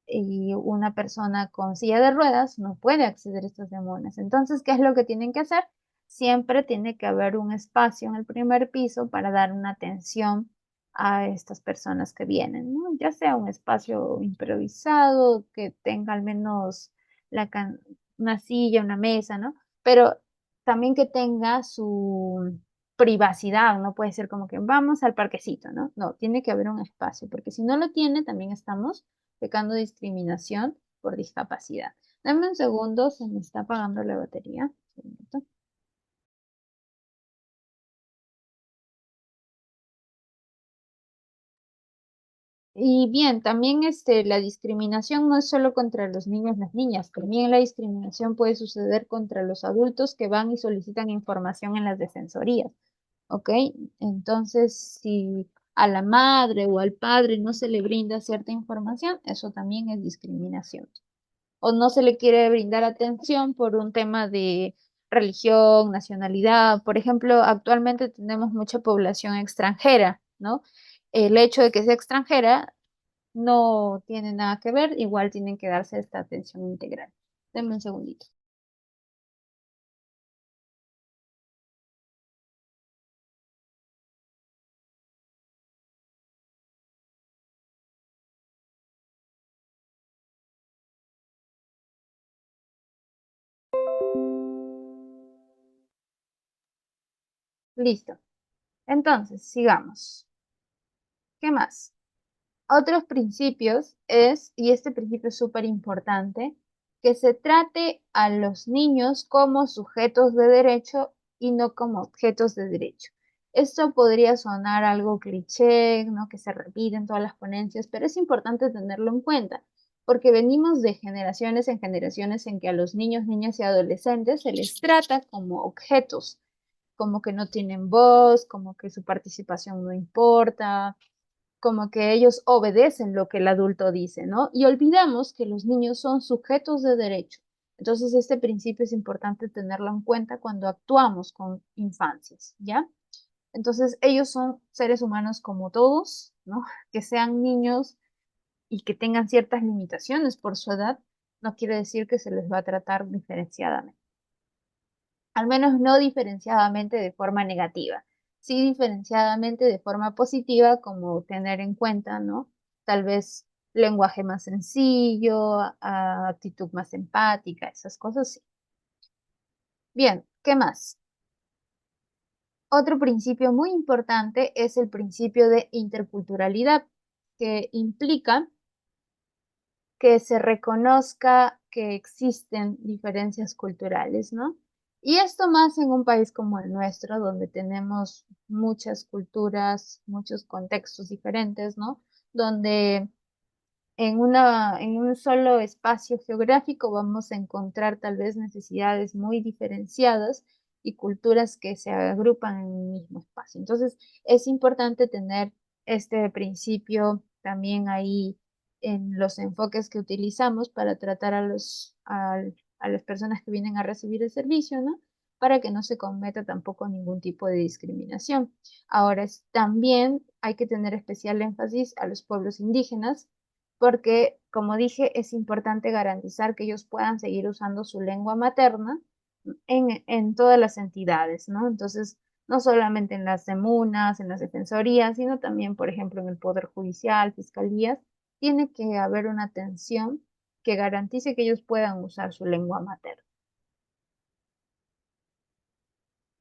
y una persona con silla de ruedas no puede acceder a estas emunas. Entonces, ¿qué es lo que tienen que hacer? Siempre tiene que haber un espacio en el primer piso para dar una atención a estas personas que vienen, ¿no? Ya sea un espacio improvisado, que tenga al menos una silla, una mesa, ¿no? Pero también que tenga su privacidad, no puede ser como que vamos al parquecito, ¿no? No, tiene que haber un espacio, porque si no lo tiene, también estamos pecando de discriminación por discapacidad. Dame un segundo, se me está apagando la batería. Un segundito. Y bien, también la discriminación no es solo contra los niños y las niñas, también la discriminación puede suceder contra los adultos que van y solicitan información en las defensorías, ¿ok? Entonces, si a la madre o al padre no se le brinda cierta información, eso también es discriminación. O no se le quiere brindar atención por un tema de religión, nacionalidad. Por ejemplo, actualmente tenemos mucha población extranjera, ¿no? El hecho de que sea extranjera no tiene nada que ver, igual tienen que darse esta atención integral. Denme un segundito. Listo. Entonces, sigamos. ¿Qué más? Otros principios y este principio es súper importante, que se trate a los niños como sujetos de derecho y no como objetos de derecho. Esto podría sonar algo cliché, ¿no? Que se repite en todas las ponencias, pero es importante tenerlo en cuenta, porque venimos de generaciones en generaciones en que a los niños, niñas y adolescentes se les trata como objetos, como que no tienen voz, como que su participación no importa, como que ellos obedecen lo que el adulto dice, ¿no? Y olvidamos que los niños son sujetos de derecho. Entonces, este principio es importante tenerlo en cuenta cuando actuamos con infancias, ¿ya? Entonces, ellos son seres humanos como todos, ¿no? Que sean niños y que tengan ciertas limitaciones por su edad, no quiere decir que se les va a tratar diferenciadamente. Al menos no diferenciadamente de forma negativa, sí diferenciadamente de forma positiva, como tener en cuenta, ¿no? Tal vez lenguaje más sencillo, actitud más empática, esas cosas sí. Bien, ¿qué más? Otro principio muy importante es el principio de interculturalidad, que implica que se reconozca que existen diferencias culturales, ¿no? Y esto más en un país como el nuestro, donde tenemos muchas culturas, muchos contextos diferentes, ¿no? Donde en un solo espacio geográfico vamos a encontrar tal vez necesidades muy diferenciadas y culturas que se agrupan en un mismo espacio. Entonces, es importante tener este principio también ahí en los enfoques que utilizamos para tratar a las personas que vienen a recibir el servicio, ¿no? Para que no se cometa tampoco ningún tipo de discriminación. Ahora, también hay que tener especial énfasis a los pueblos indígenas, porque, como dije, es importante garantizar que ellos puedan seguir usando su lengua materna en todas las entidades, ¿no? Entonces, no solamente en las demunas, en las defensorías, sino también, por ejemplo, en el Poder Judicial, fiscalías, tiene que haber una atención que garantice que ellos puedan usar su lengua materna.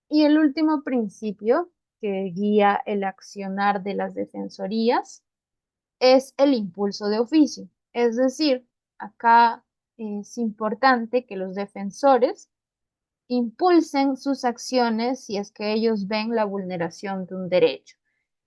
Y el último principio que guía el accionar de las defensorías es el impulso de oficio. Es decir, acá es importante que los defensores impulsen sus acciones si es que ellos ven la vulneración de un derecho.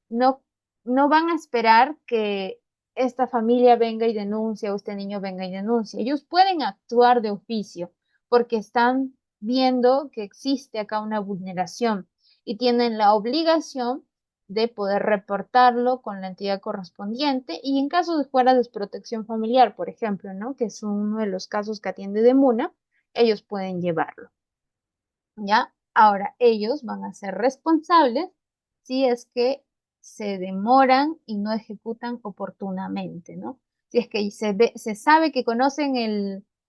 No, no van a esperar que esta familia venga y denuncie o este niño venga y denuncie. Ellos pueden actuar de oficio porque están viendo que existe acá una vulneración y tienen la obligación de poder reportarlo con la entidad correspondiente y en caso de fuera desprotección familiar, por ejemplo, ¿no? Que es uno de los casos que atiende Demuna, ellos pueden llevarlo. ¿Ya? Ahora, ellos van a ser responsables si es que se demoran y no ejecutan oportunamente, ¿no? Si es que se sabe que conocen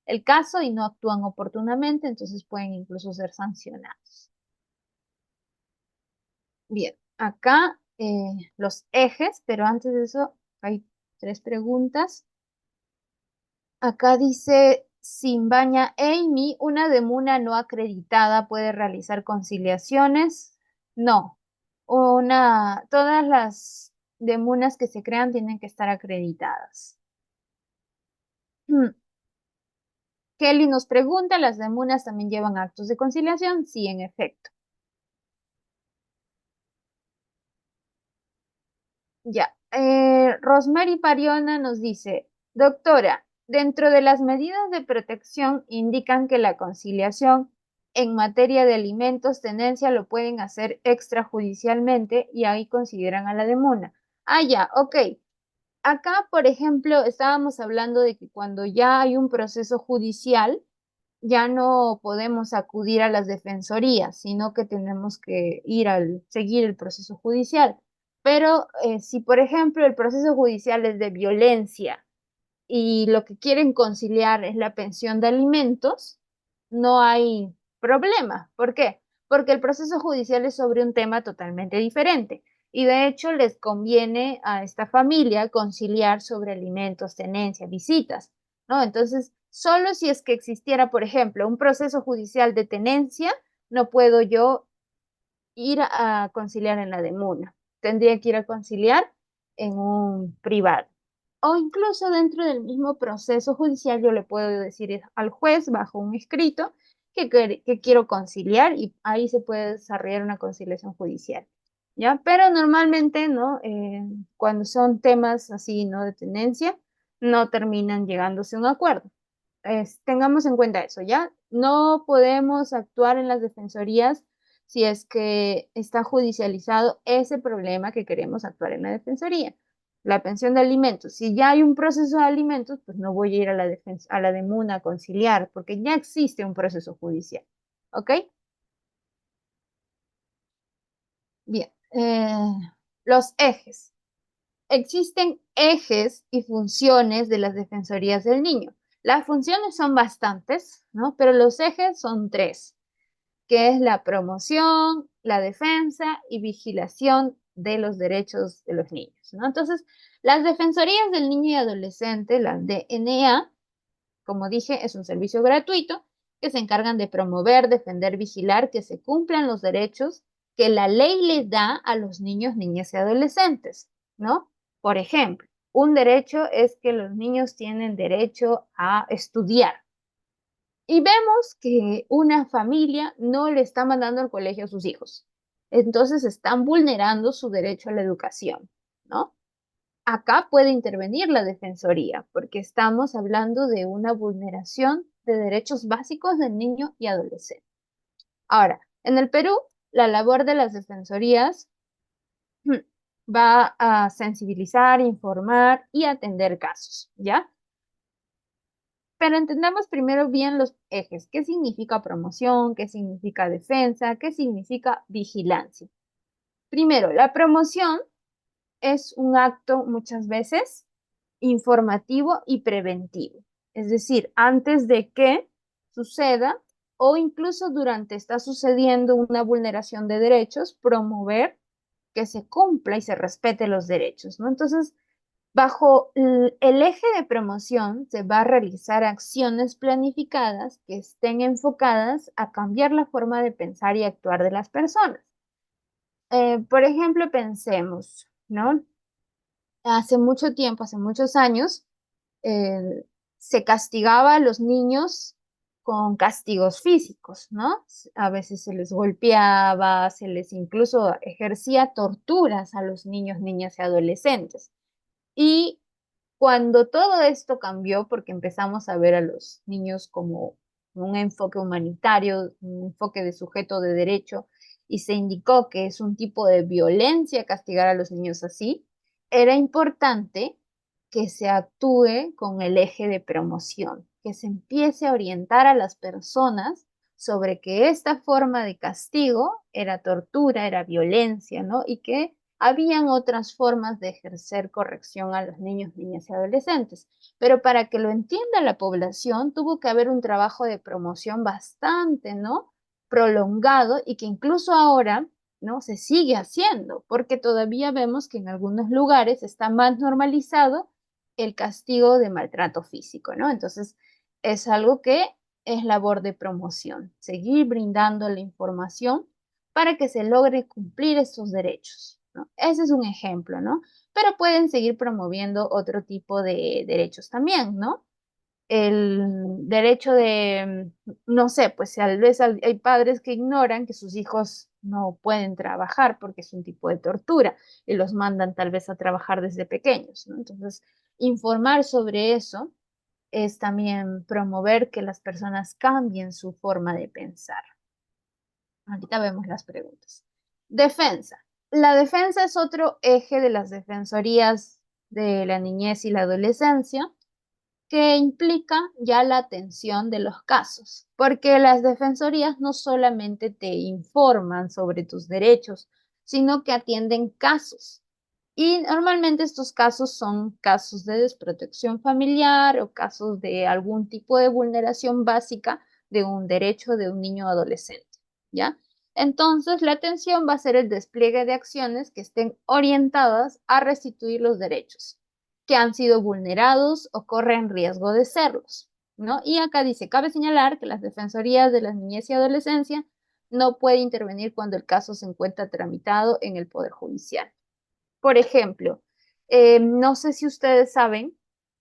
el caso y no actúan oportunamente, entonces pueden incluso ser sancionados. Bien, acá los ejes, pero antes de eso hay 3 preguntas. Acá dice Simbaña Amy, ¿una demuna no acreditada puede realizar conciliaciones? No, todas las demunas que se crean tienen que estar acreditadas. Kelly nos pregunta, ¿las demunas también llevan actos de conciliación? Sí, en efecto. Ya. Rosemary Pariona nos dice, doctora, dentro de las medidas de protección indican que la conciliación en materia de alimentos, tenencia, lo pueden hacer extrajudicialmente y ahí consideran a la demona. Ah, ya, ok. Acá, por ejemplo, estábamos hablando de que cuando ya hay un proceso judicial, ya no podemos acudir a las defensorías, sino que tenemos que seguir el proceso judicial. Pero si, por ejemplo, el proceso judicial es de violencia y lo que quieren conciliar es la pensión de alimentos, no hay problema. ¿Por qué? Porque el proceso judicial es sobre un tema totalmente diferente. Y de hecho les conviene a esta familia conciliar sobre alimentos, tenencia, visitas, ¿no? Entonces, solo si es que existiera, por ejemplo, un proceso judicial de tenencia, no puedo yo ir a conciliar en la demuna. Tendría que ir a conciliar en un privado. O incluso dentro del mismo proceso judicial yo le puedo decir al juez bajo un escrito que quiero conciliar y ahí se puede desarrollar una conciliación judicial, ¿ya? Pero normalmente, ¿no? Cuando son temas así, ¿no? De tenencia, no terminan llegándose a un acuerdo. Tengamos en cuenta eso, ¿ya? No podemos actuar en las defensorías si es que está judicializado ese problema que queremos actuar en la defensoría. La pensión de alimentos, si ya hay un proceso de alimentos, pues no voy a ir a la DEMUNA a conciliar, porque ya existe un proceso judicial, ¿ok? Bien, los ejes. Existen ejes y funciones de las defensorías del niño. Las funciones son bastantes, ¿no? Pero los ejes son tres, que es la promoción, la defensa y vigilación de los derechos de los niños, ¿no? Entonces, las defensorías del niño y adolescente, las DNA, como dije, es un servicio gratuito que se encargan de promover, defender, vigilar que se cumplan los derechos que la ley le da a los niños, niñas y adolescentes, ¿no? Por ejemplo, un derecho es que los niños tienen derecho a estudiar. Y vemos que una familia no le está mandando al colegio a sus hijos. Entonces están vulnerando su derecho a la educación, ¿no? Acá puede intervenir la defensoría porque estamos hablando de una vulneración de derechos básicos del niño y adolescente. Ahora, en el Perú, la labor de las defensorías va a sensibilizar, informar y atender casos, ¿ya? Pero entendamos primero bien los ejes. ¿Qué significa promoción? ¿Qué significa defensa? ¿Qué significa vigilancia? Primero, la promoción es un acto muchas veces informativo y preventivo. Es decir, antes de que suceda o incluso durante está sucediendo una vulneración de derechos, promover que se cumpla y se respete los derechos, ¿no? Entonces, bajo el eje de promoción se va a realizar acciones planificadas que estén enfocadas a cambiar la forma de pensar y actuar de las personas. Por ejemplo, pensemos, ¿no? Hace mucho tiempo, hace muchos años, se castigaba a los niños con castigos físicos, ¿no? A veces se les golpeaba, se les incluso ejercía torturas a los niños, niñas y adolescentes. Y cuando todo esto cambió, porque empezamos a ver a los niños como un enfoque humanitario, un enfoque de sujeto de derecho, y se indicó que es un tipo de violencia castigar a los niños así, era importante que se actúe con el eje de promoción, que se empiece a orientar a las personas sobre que esta forma de castigo era tortura, era violencia, ¿no? Y que habían otras formas de ejercer corrección a los niños, niñas y adolescentes. Pero para que lo entienda la población, tuvo que haber un trabajo de promoción bastante, ¿no? Prolongado y que incluso ahora, ¿no? Se sigue haciendo, porque todavía vemos que en algunos lugares está más normalizado el castigo de maltrato físico, ¿no? Entonces, es algo que es labor de promoción, seguir brindando la información para que se logre cumplir esos derechos, ¿no? Ese es un ejemplo, ¿no? Pero pueden seguir promoviendo otro tipo de derechos también, ¿no? El derecho de, no sé, pues tal vez hay padres que ignoran que sus hijos no pueden trabajar porque es un tipo de tortura y los mandan tal vez a trabajar desde pequeños, ¿no? Entonces, informar sobre eso es también promover que las personas cambien su forma de pensar. Ahorita vemos las preguntas. Defensa. La defensa es otro eje de las defensorías de la niñez y la adolescencia que implica ya la atención de los casos, porque las defensorías no solamente te informan sobre tus derechos, sino que atienden casos. Y normalmente estos casos son casos de desprotección familiar o casos de algún tipo de vulneración básica de un derecho de un niño o adolescente, ¿ya? Entonces, la atención va a ser el despliegue de acciones que estén orientadas a restituir los derechos que han sido vulnerados o corren riesgo de serlos, ¿no? Y acá dice, cabe señalar que las defensorías de la niñez y adolescencia no puede intervenir cuando el caso se encuentra tramitado en el Poder Judicial. Por ejemplo, no sé si ustedes saben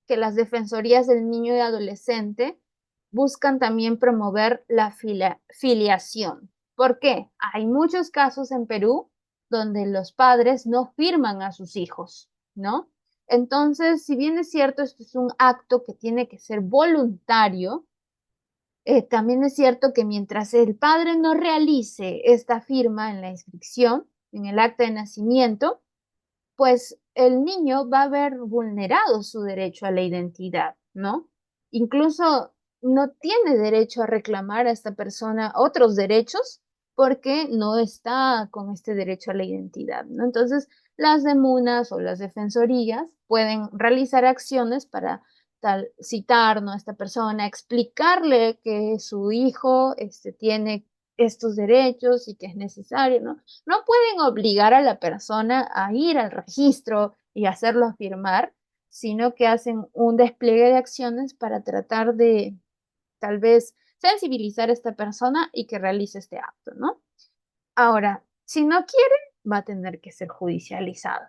que las defensorías del niño y adolescente buscan también promover la filiación. ¿Por qué? Hay muchos casos en Perú donde los padres no firman a sus hijos, ¿no? Entonces, si bien es cierto, esto es un acto que tiene que ser voluntario, también es cierto que mientras el padre no realice esta firma en la inscripción, en el acta de nacimiento, pues el niño va a ver vulnerado su derecho a la identidad, ¿no? Incluso no tiene derecho a reclamar a esta persona otros derechos porque no está con este derecho a la identidad, ¿no? Entonces, las demunas o las defensorías pueden realizar acciones para citar, ¿no?, a esta persona, explicarle que su hijo tiene estos derechos y que es necesario, ¿no? No pueden obligar a la persona a ir al registro y hacerlo firmar, sino que hacen un despliegue de acciones para tratar de tal vez sensibilizar a esta persona y que realice este acto, ¿no? Ahora, si no quiere, va a tener que ser judicializado,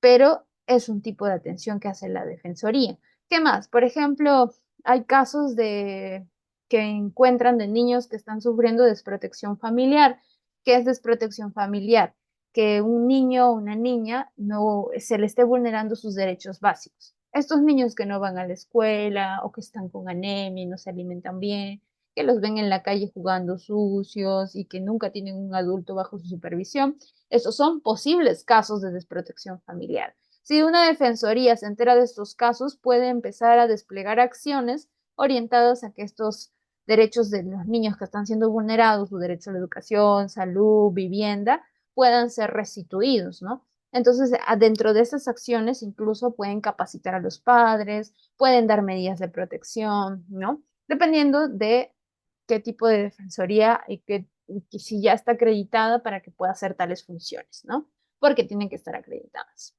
pero es un tipo de atención que hace la Defensoría. ¿Qué más? Por ejemplo, hay casos que encuentran de niños que están sufriendo desprotección familiar. ¿Qué es desprotección familiar? Que un niño o una niña no se le esté vulnerando sus derechos básicos. Estos niños que no van a la escuela o que están con anemia y no se alimentan bien, que los ven en la calle jugando sucios y que nunca tienen un adulto bajo su supervisión, esos son posibles casos de desprotección familiar. Si una defensoría se entera de estos casos, puede empezar a desplegar acciones orientadas a que estos derechos de los niños que están siendo vulnerados, su derecho a la educación, salud, vivienda, puedan ser restituidos, ¿no? Entonces, dentro de estas acciones, incluso pueden capacitar a los padres, pueden dar medidas de protección, ¿no? Dependiendo de qué tipo de defensoría y si ya está acreditada para que pueda hacer tales funciones, ¿no? Porque tienen que estar acreditadas.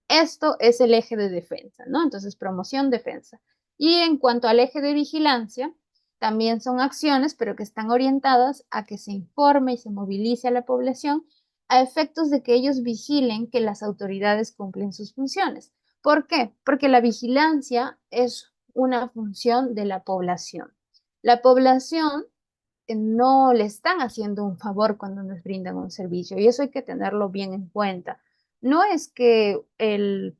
Esto es el eje de defensa, ¿no? Entonces, promoción, defensa. Y en cuanto al eje de vigilancia, también son acciones, pero que están orientadas a que se informe y se movilice a la población a efectos de que ellos vigilen que las autoridades cumplen sus funciones. ¿Por qué? Porque la vigilancia es una función de la población. La población no le están haciendo un favor cuando nos brindan un servicio y eso hay que tenerlo bien en cuenta. No es que el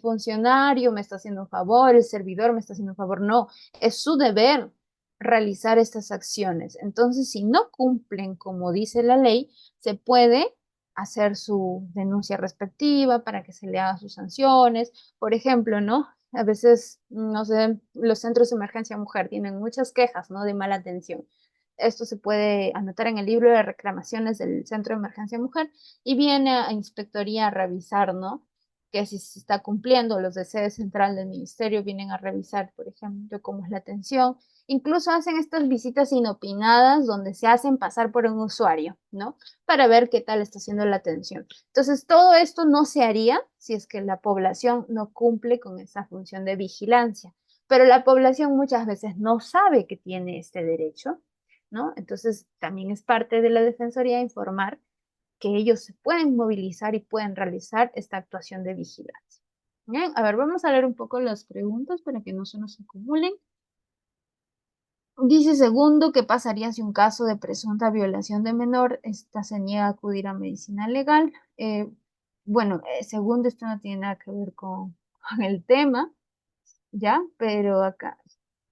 funcionario me está haciendo un favor, el servidor me está haciendo un favor, no, es su deber realizar estas acciones. Entonces, si no cumplen como dice la ley, se puede hacer su denuncia respectiva para que se le haga sus sanciones. Por ejemplo, ¿no? A veces, no sé, los centros de emergencia mujer tienen muchas quejas, ¿no?, de mala atención. Esto se puede anotar en el libro de reclamaciones del Centro de Emergencia Mujer y viene a inspectoría a revisar, ¿no?, que si se está cumpliendo. Los de sede central del ministerio vienen a revisar, por ejemplo, cómo es la atención. Incluso hacen estas visitas inopinadas donde se hacen pasar por un usuario, ¿no?, para ver qué tal está haciendo la atención. Entonces, todo esto no se haría si es que la población no cumple con esa función de vigilancia. Pero la población muchas veces no sabe que tiene este derecho, ¿no? Entonces, también es parte de la Defensoría informar que ellos se pueden movilizar y pueden realizar esta actuación de vigilancia. Bien, a ver, vamos a leer un poco las preguntas para que no se nos acumulen. Dice segundo, ¿qué pasaría si un caso de presunta violación de menor, esta se niega a acudir a medicina legal? Bueno, segundo, esto no tiene nada que ver con el tema, ¿ya? Pero acá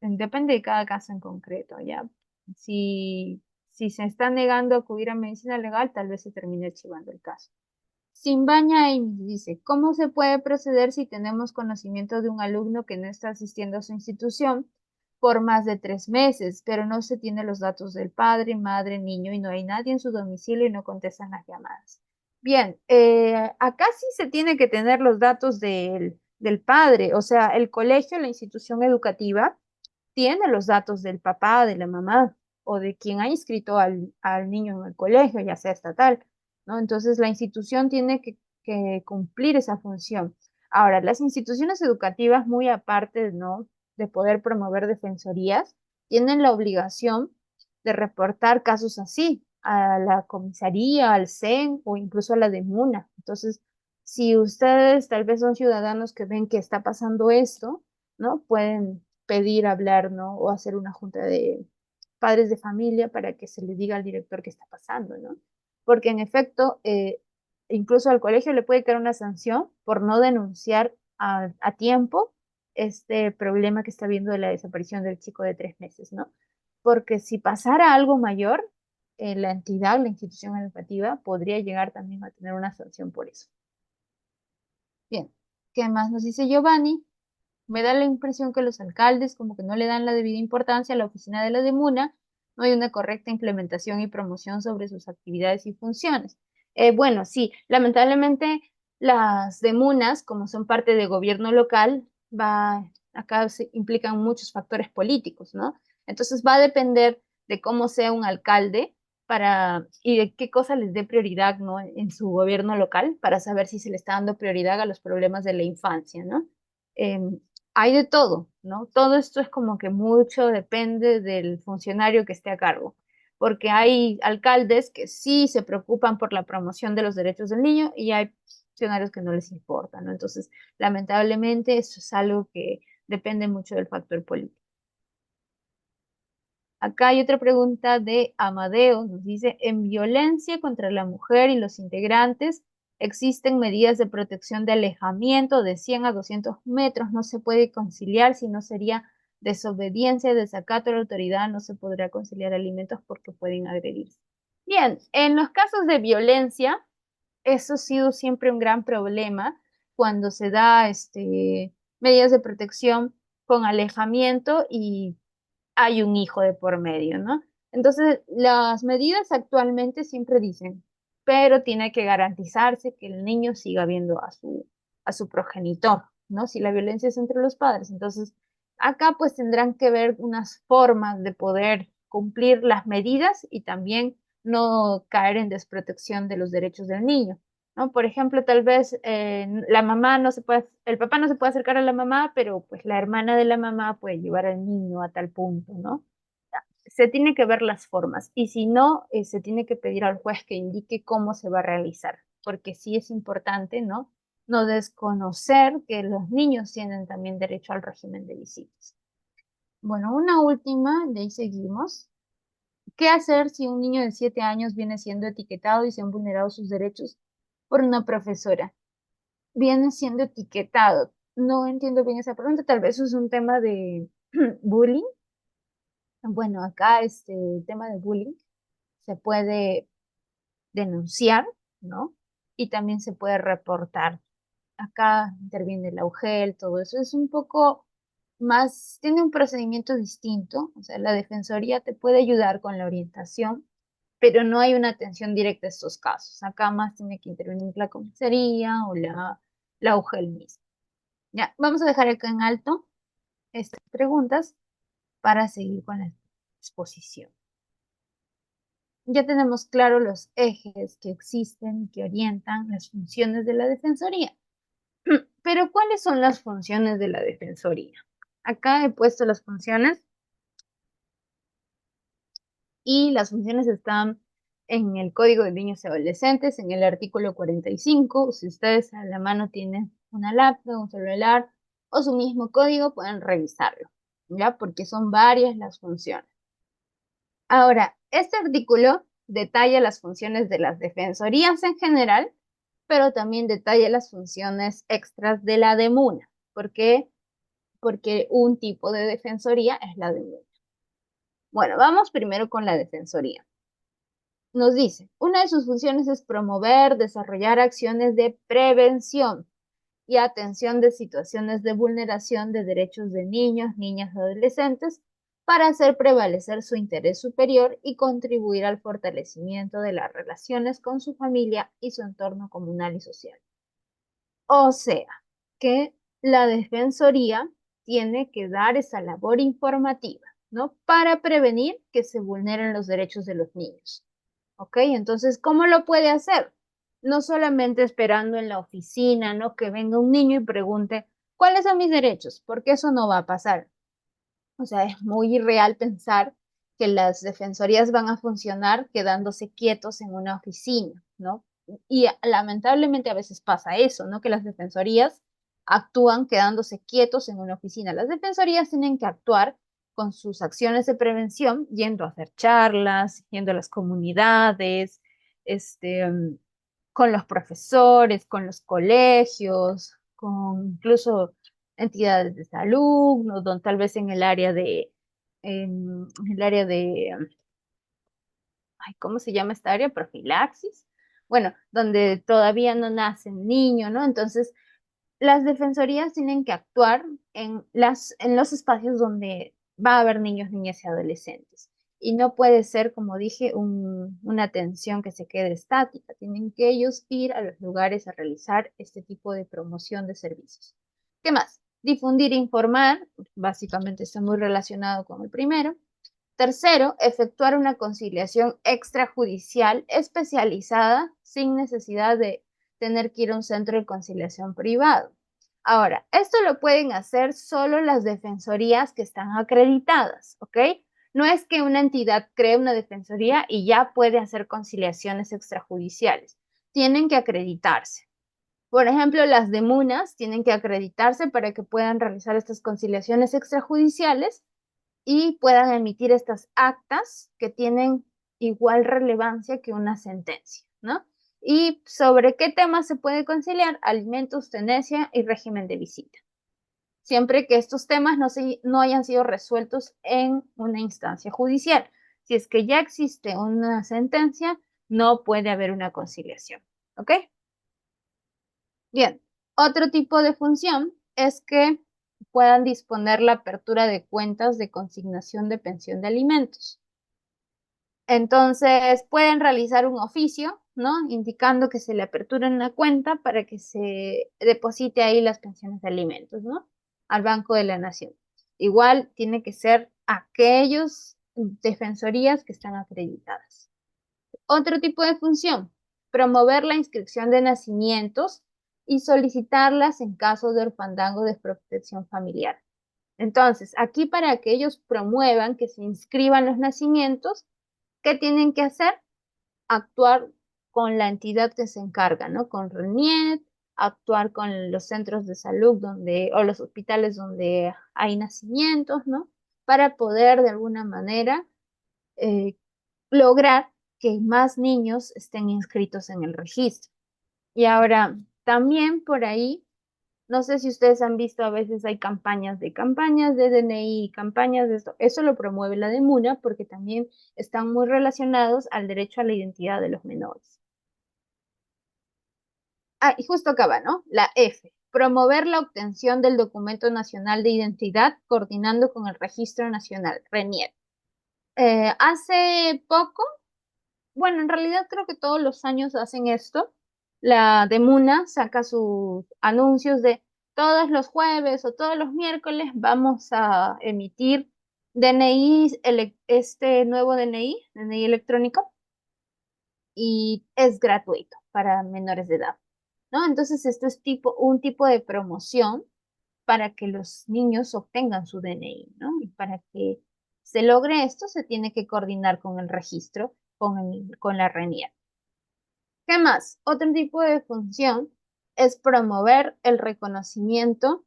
depende de cada caso en concreto, ¿ya? Si se está negando a acudir a medicina legal, tal vez se termine archivando el caso. Simbaña Amy dice, ¿cómo se puede proceder si tenemos conocimiento de un alumno que no está asistiendo a su institución por más de 3 meses, pero no se tiene los datos del padre, madre, niño y no hay nadie en su domicilio y no contestan las llamadas? Bien, acá sí se tiene que tener los datos del padre, o sea, el colegio, la institución educativa, tiene los datos del papá, de la mamá o de quien ha inscrito al niño en el colegio, ya sea estatal, ¿no? Entonces, la institución tiene que cumplir esa función. Ahora, las instituciones educativas, muy aparte, ¿no?, de poder promover defensorías, tienen la obligación de reportar casos así a la comisaría, al CEN o incluso a la DEMUNA. Entonces, si ustedes tal vez son ciudadanos que ven que está pasando esto, ¿no?, pueden pedir hablar, ¿no? O hacer una junta de padres de familia para que se le diga al director qué está pasando, ¿no? Porque en efecto, incluso al colegio le puede caer una sanción por no denunciar a tiempo este problema que está habiendo de la desaparición del chico de 3 meses, ¿no? Porque si pasara algo mayor, la entidad, la institución educativa, podría llegar también a tener una sanción por eso. Bien, ¿qué más nos dice Giovanni? Me da la impresión que los alcaldes como que no le dan la debida importancia a la oficina de la DEMUNA, no hay una correcta implementación y promoción sobre sus actividades y funciones. Bueno, sí, lamentablemente las DEMUNAs, como son parte del gobierno local, acá se implican muchos factores políticos, ¿no? Entonces va a depender de cómo sea un alcalde y de qué cosa les dé prioridad, ¿no? En su gobierno local para saber si se le está dando prioridad a los problemas de la infancia, ¿no? Hay de todo, ¿no? Todo esto es como que mucho depende del funcionario que esté a cargo, porque hay alcaldes que sí se preocupan por la promoción de los derechos del niño y hay funcionarios que no les importa, ¿no? Entonces, lamentablemente, eso es algo que depende mucho del factor político. Acá hay otra pregunta de Amadeo, nos dice, en violencia contra la mujer y los integrantes existen medidas de protección de alejamiento de 100 a 200 metros, no se puede conciliar, si no sería desobediencia, desacato a la autoridad, no se podrá conciliar alimentos porque pueden agredirse. Bien, en los casos de violencia, eso ha sido siempre un gran problema cuando se da medidas de protección con alejamiento y hay un hijo de por medio, ¿no? Entonces, las medidas actualmente siempre dicen, pero tiene que garantizarse que el niño siga viendo a su progenitor, ¿no? Si la violencia es entre los padres. Entonces, acá pues tendrán que ver unas formas de poder cumplir las medidas y también no caer en desprotección de los derechos del niño, ¿no? Por ejemplo, tal vez la mamá no se puede, el papá no se puede acercar a la mamá, pero pues la hermana de la mamá puede llevar al niño a tal punto, ¿no? Se tiene que ver las formas y si no, se tiene que pedir al juez que indique cómo se va a realizar, porque sí es importante, ¿no? No desconocer que los niños tienen también derecho al régimen de visitas. Bueno, una última, de ahí seguimos. ¿Qué hacer si un niño de 7 años viene siendo etiquetado y se han vulnerado sus derechos por una profesora? Viene siendo etiquetado. No entiendo bien esa pregunta, tal vez es un tema de bullying. Bueno, acá este tema de bullying se puede denunciar, ¿no? Y también se puede reportar. Acá interviene la UGEL, todo eso es un poco más, tiene un procedimiento distinto, o sea, la defensoría te puede ayudar con la orientación, pero no hay una atención directa a estos casos. Acá más tiene que intervenir la comisaría o la UGEL misma. Ya, vamos a dejar acá en alto estas preguntas para seguir con la exposición. Ya tenemos claro los ejes que existen, que orientan las funciones de la defensoría. Pero, ¿cuáles son las funciones de la defensoría? Acá he puesto las funciones y las funciones están en el Código de Niños y Adolescentes, en el artículo 45. Si ustedes a la mano tienen una laptop, un celular o su mismo código, pueden revisarlo, ¿ya? Porque son varias las funciones. Ahora, este artículo detalla las funciones de las defensorías en general, pero también detalla las funciones extras de la DEMUNA. ¿Por qué? Porque un tipo de defensoría es la DEMUNA. Bueno, vamos primero con la defensoría. Nos dice, una de sus funciones es promover, desarrollar acciones de prevención y atención de situaciones de vulneración de derechos de niños, niñas y adolescentes para hacer prevalecer su interés superior y contribuir al fortalecimiento de las relaciones con su familia y su entorno comunal y social. O sea, que la defensoría tiene que dar esa labor informativa, ¿no? Para prevenir que se vulneren los derechos de los niños. ¿Ok? Entonces, ¿cómo lo puede hacer? No solamente esperando en la oficina, ¿no? Que venga un niño y pregunte, ¿cuáles son mis derechos? Porque eso no va a pasar. O sea, es muy irreal pensar que las defensorías van a funcionar quedándose quietos en una oficina, ¿no? Y lamentablemente a veces pasa eso, ¿no? Que las defensorías actúan quedándose quietos en una oficina. Las defensorías tienen que actuar con sus acciones de prevención, yendo a hacer charlas, yendo a las comunidades, con los profesores, con los colegios, con incluso entidades de salud, ¿no? Tal vez en el área de, ay, ¿cómo se llama esta área? Profilaxis. Bueno, donde todavía no nace el niño, ¿no? Entonces, las defensorías tienen que actuar en los espacios donde va a haber niños, niñas y adolescentes. Y no puede ser, como dije, una atención que se quede estática. Tienen que ellos ir a los lugares a realizar este tipo de promoción de servicios. ¿Qué más? Difundir e informar, básicamente está muy relacionado con el primero. Tercero, efectuar una conciliación extrajudicial especializada sin necesidad de tener que ir a un centro de conciliación privado. Ahora, esto lo pueden hacer solo las defensorías que están acreditadas, ¿ok? No es que una entidad cree una defensoría y ya puede hacer conciliaciones extrajudiciales. Tienen que acreditarse. Por ejemplo, las de MUNAS tienen que acreditarse para que puedan realizar estas conciliaciones extrajudiciales y puedan emitir estas actas que tienen igual relevancia que una sentencia, ¿no? ¿Y sobre qué temas se puede conciliar? Alimentos, tenencia y régimen de visita. Siempre que estos temas no hayan sido resueltos en una instancia judicial. Si es que ya existe una sentencia, no puede haber una conciliación, ¿ok? Bien, otro tipo de función es que puedan disponer la apertura de cuentas de consignación de pensión de alimentos. Entonces, pueden realizar un oficio, ¿no? Indicando que se le apertura una cuenta para que se deposite ahí las pensiones de alimentos, ¿no? Al Banco de la Nación. Igual tiene que ser aquellos defensorías que están acreditadas. Otro tipo de función, promover la inscripción de nacimientos y solicitarlas en caso de orfandad o desprotección familiar. Entonces, aquí para que ellos promuevan que se inscriban los nacimientos, ¿qué tienen que hacer? Actuar con la entidad que se encarga, ¿no? Con RENIET, actuar con los centros de salud o los hospitales donde hay nacimientos, ¿no? Para poder de alguna manera lograr que más niños estén inscritos en el registro. Y ahora, también por ahí, no sé si ustedes han visto, a veces hay campañas de DNI, campañas de esto. Eso lo promueve la de MUNA porque también están muy relacionados al derecho a la identidad de los menores. Ah, y justo acaba, ¿no? La F. Promover la obtención del documento nacional de identidad coordinando con el Registro Nacional, RENIET. Hace poco, bueno, en realidad creo que todos los años hacen esto. La de MUNA saca sus anuncios de todos los jueves o todos los miércoles vamos a emitir DNI, este nuevo DNI electrónico, y es gratuito para menores de edad, ¿no? Entonces esto es un tipo de promoción para que los niños obtengan su DNI, ¿no? Y para que se logre esto, se tiene que coordinar con el registro, con la RENIEC. ¿Qué más? Otro tipo de función es promover el reconocimiento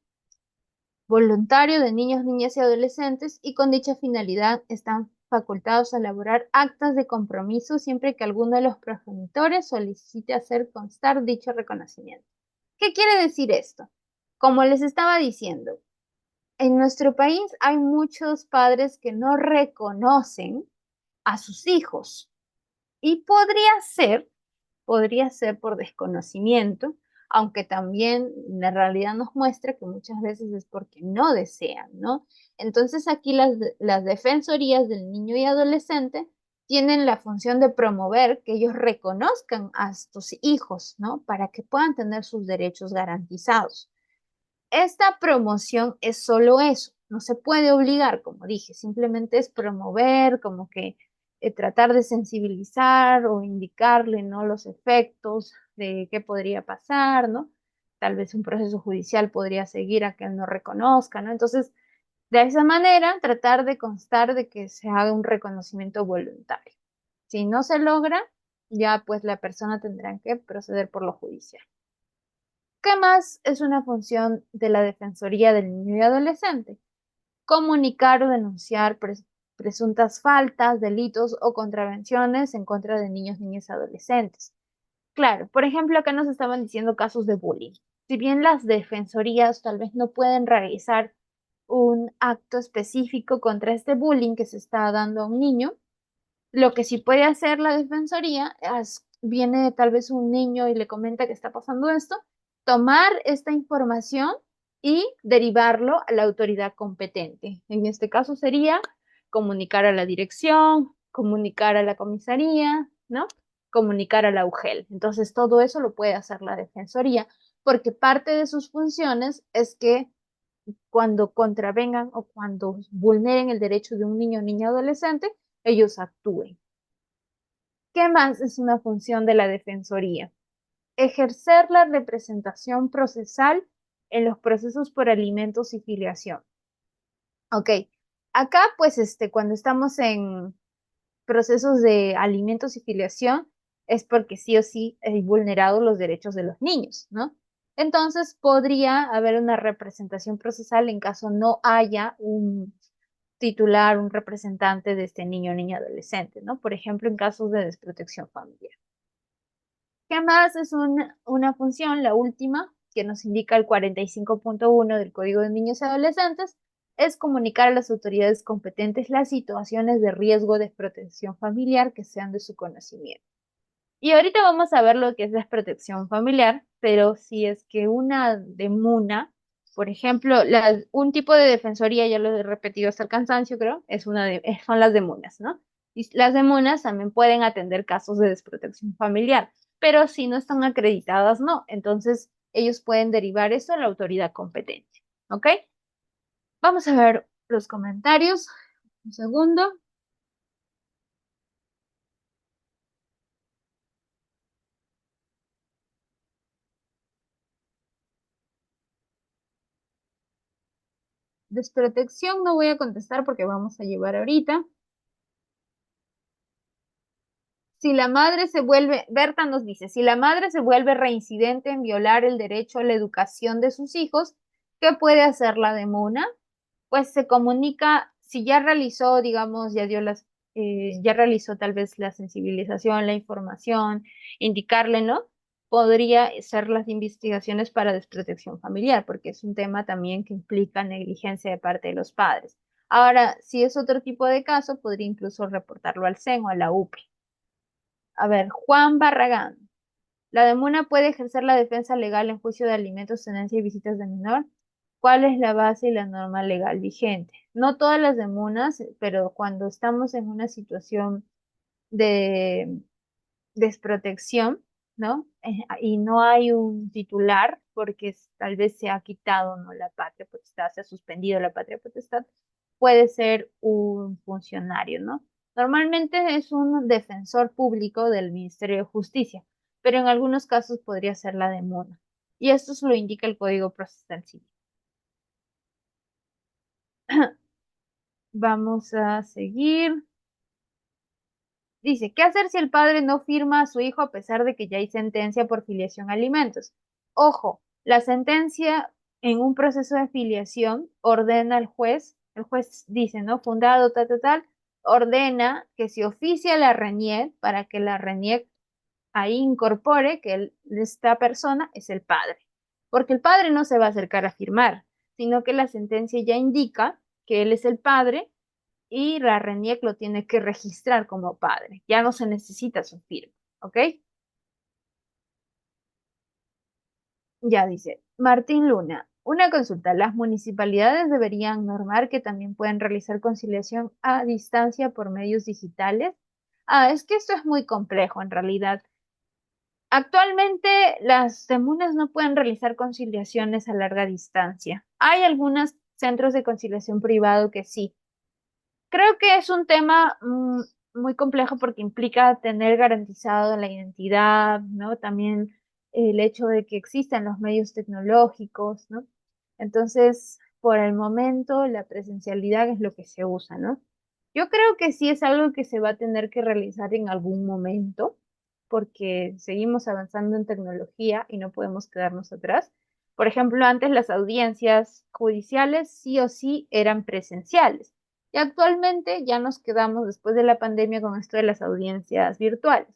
voluntario de niños, niñas y adolescentes, y con dicha finalidad están facultados a elaborar actas de compromiso siempre que alguno de los progenitores solicite hacer constar dicho reconocimiento. ¿Qué quiere decir esto? Como les estaba diciendo, en nuestro país hay muchos padres que no reconocen a sus hijos y podría ser por desconocimiento, aunque también la realidad nos muestra que muchas veces es porque no desean, ¿no? Entonces aquí las defensorías del niño y adolescente tienen la función de promover que ellos reconozcan a estos hijos, ¿no? Para que puedan tener sus derechos garantizados. Esta promoción es solo eso, no se puede obligar, como dije, simplemente es promover, como que tratar de sensibilizar o indicarle, ¿no? Los efectos de qué podría pasar, ¿no? Tal vez un proceso judicial podría seguir a que él no reconozca, ¿no? Entonces, de esa manera, tratar de constar de que se haga un reconocimiento voluntario. Si no se logra, ya pues la persona tendrá que proceder por lo judicial. ¿Qué más es una función de la Defensoría del Niño y Adolescente? Comunicar o denunciar presuntas faltas, delitos o contravenciones en contra de niños, niñas y adolescentes. Claro, por ejemplo, acá nos estaban diciendo casos de bullying. Si bien las defensorías tal vez no pueden realizar un acto específico contra este bullying que se está dando a un niño, lo que sí puede hacer la defensoría es, viene tal vez un niño y le comenta que está pasando esto, tomar esta información y derivarlo a la autoridad competente. En este caso sería comunicar a la dirección, comunicar a la comisaría, ¿no? Comunicar a la UGEL. Entonces, todo eso lo puede hacer la defensoría, porque parte de sus funciones es que cuando contravengan o cuando vulneren el derecho de un niño o niña adolescente, ellos actúen. ¿Qué más es una función de la defensoría? Ejercer la representación procesal en los procesos por alimentos y filiación. Ok, acá pues cuando estamos en procesos de alimentos y filiación es porque sí o sí hay vulnerado los derechos de los niños, ¿no? Entonces podría haber una representación procesal en caso no haya un titular, un representante de este niño o niña adolescente, ¿no? Por ejemplo, en casos de desprotección familiar. ¿Qué más es una función? La última, que nos indica el 45.1 del Código de Niños y Adolescentes, es comunicar a las autoridades competentes las situaciones de riesgo de desprotección familiar que sean de su conocimiento. Y ahorita vamos a ver lo que es desprotección familiar, pero si es que una demuna, por ejemplo, un tipo de defensoría, ya lo he repetido hasta el cansancio, creo, son las demunas, ¿no? Y las demunas también pueden atender casos de desprotección familiar, pero si no están acreditadas, no. Entonces, ellos pueden derivar eso a la autoridad competente, ¿ok? Vamos a ver los comentarios. Un segundo. Desprotección no voy a contestar porque vamos a llevar ahorita. Si la madre se vuelve, Berta nos dice, si la madre se vuelve reincidente en violar el derecho a la educación de sus hijos, ¿qué puede hacer la demona? Pues se comunica, si ya realizó, digamos, ya realizó tal vez la sensibilización, la información, indicarle, ¿no? Podría ser las investigaciones para desprotección familiar, porque es un tema también que implica negligencia de parte de los padres. Ahora, si es otro tipo de caso, podría incluso reportarlo al CEN o a la UPE. A ver, Juan Barragán. ¿La demuna puede ejercer la defensa legal en juicio de alimentos, tenencia y visitas de menor? ¿Cuál es la base y la norma legal vigente? No todas las demunas, pero cuando estamos en una situación de desprotección, ¿no? Y no hay un titular, porque tal vez se ha quitado, ¿no? La patria potestad, se ha suspendido la patria potestad, puede ser un funcionario, ¿no? Normalmente es un defensor público del Ministerio de Justicia, pero en algunos casos podría ser la demona. Y esto se lo indica el Código Procesal Civil. Vamos a seguir. Dice, ¿qué hacer si el padre no firma a su hijo a pesar de que ya hay sentencia por filiación a alimentos? Ojo, la sentencia en un proceso de filiación ordena al juez, el juez dice, ¿no? Fundado, tal, ordena que se oficie a la RENIEC para que la RENIEC ahí incorpore que esta persona es el padre. Porque el padre no se va a acercar a firmar, sino que la sentencia ya indica que él es el padre y la RENIEC lo tiene que registrar como padre. Ya no se necesita su firma, ¿ok? Ya dice, Martín Luna, una consulta. ¿Las municipalidades deberían normar que también pueden realizar conciliación a distancia por medios digitales? Es que esto es muy complejo en realidad. Actualmente las comunas no pueden realizar conciliaciones a larga distancia. Hay algunos centros de conciliación privado que sí. Creo que es un tema muy complejo porque implica tener garantizado la identidad, ¿no? También el hecho de que existan los medios tecnológicos, ¿no? Entonces, por el momento, la presencialidad es lo que se usa, ¿no? Yo creo que sí es algo que se va a tener que realizar en algún momento, porque seguimos avanzando en tecnología y no podemos quedarnos atrás. Por ejemplo, antes las audiencias judiciales sí o sí eran presenciales y actualmente ya nos quedamos después de la pandemia con esto de las audiencias virtuales.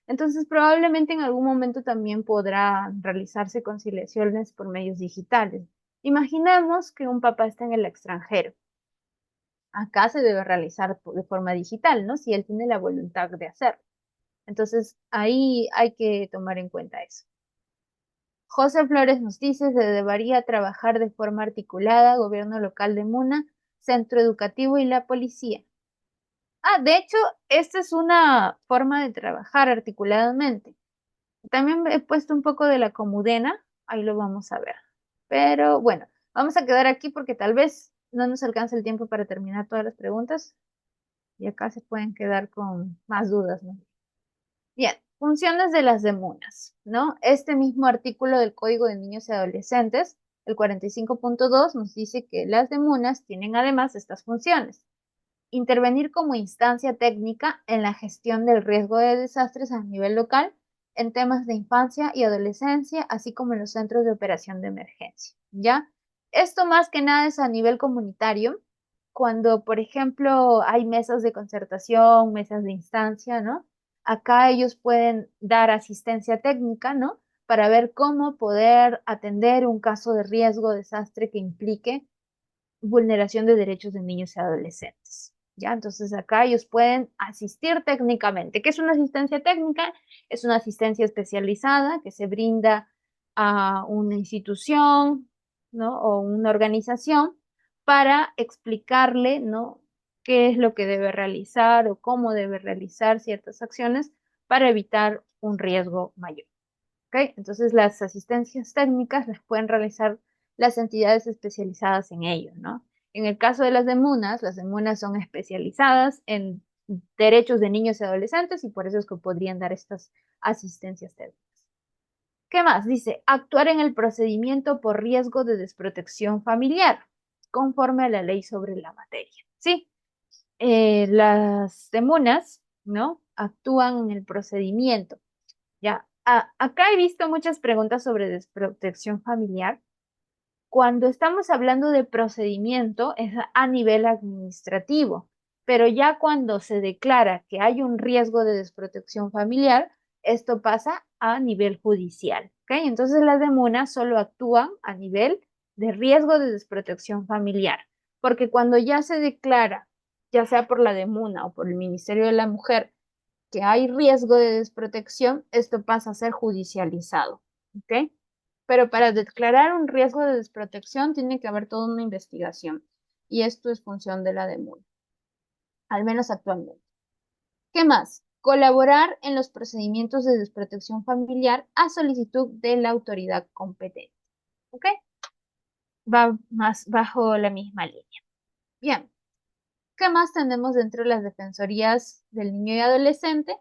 Entonces, probablemente en algún momento también podrán realizarse conciliaciones por medios digitales. Imaginemos que un papá está en el extranjero. Acá se debe realizar de forma digital, ¿no? Si él tiene la voluntad de hacerlo. Entonces, ahí hay que tomar en cuenta eso. José Flores nos dice, se debería trabajar de forma articulada, gobierno local de Muna, centro educativo y la policía. De hecho, esta es una forma de trabajar articuladamente. También he puesto un poco de la Comudena, ahí lo vamos a ver. Pero bueno, vamos a quedar aquí porque tal vez no nos alcance el tiempo para terminar todas las preguntas y acá se pueden quedar con más dudas, ¿no? Bien, funciones de las demunas, ¿no? Este mismo artículo del Código de Niños y Adolescentes, el 45.2, nos dice que las demunas tienen además estas funciones. Intervenir como instancia técnica en la gestión del riesgo de desastres a nivel local, en temas de infancia y adolescencia, así como en los centros de operación de emergencia, ¿ya? Esto más que nada es a nivel comunitario, cuando, por ejemplo, hay mesas de concertación, mesas de instancia, ¿no? Acá ellos pueden dar asistencia técnica, ¿no? Para ver cómo poder atender un caso de riesgo, desastre que implique vulneración de derechos de niños y adolescentes. ¿Ya? Entonces acá ellos pueden asistir técnicamente. ¿Qué es una asistencia técnica? Es una asistencia especializada que se brinda a una institución, ¿no? O una organización para explicarle, ¿no? qué es lo que debe realizar o cómo debe realizar ciertas acciones para evitar un riesgo mayor. ¿Okay? Entonces las asistencias técnicas las pueden realizar las entidades especializadas en ello, ¿no? En el caso de las demunas son especializadas en derechos de niños y adolescentes y por eso es que podrían dar estas asistencias técnicas. ¿Qué más? Dice, actuar en el procedimiento por riesgo de desprotección familiar, conforme a la ley sobre la materia. Sí, las demunas, ¿no? Actúan en el procedimiento. Ya, acá he visto muchas preguntas sobre desprotección familiar. Cuando estamos hablando de procedimiento es a nivel administrativo, pero ya cuando se declara que hay un riesgo de desprotección familiar, esto pasa a nivel judicial. ¿Ok? Entonces las demunas solo actúan a nivel de riesgo de desprotección familiar, porque cuando ya se declara, ya sea por la demuna o por el Ministerio de la Mujer, que hay riesgo de desprotección, esto pasa a ser judicializado. ¿Ok? Pero para declarar un riesgo de desprotección tiene que haber toda una investigación. Y esto es función de la DEMUN, al menos actualmente. ¿Qué más? Colaborar en los procedimientos de desprotección familiar a solicitud de la autoridad competente. ¿Ok? Va más bajo la misma línea. Bien. ¿Qué más tenemos dentro de las defensorías del niño y adolescente?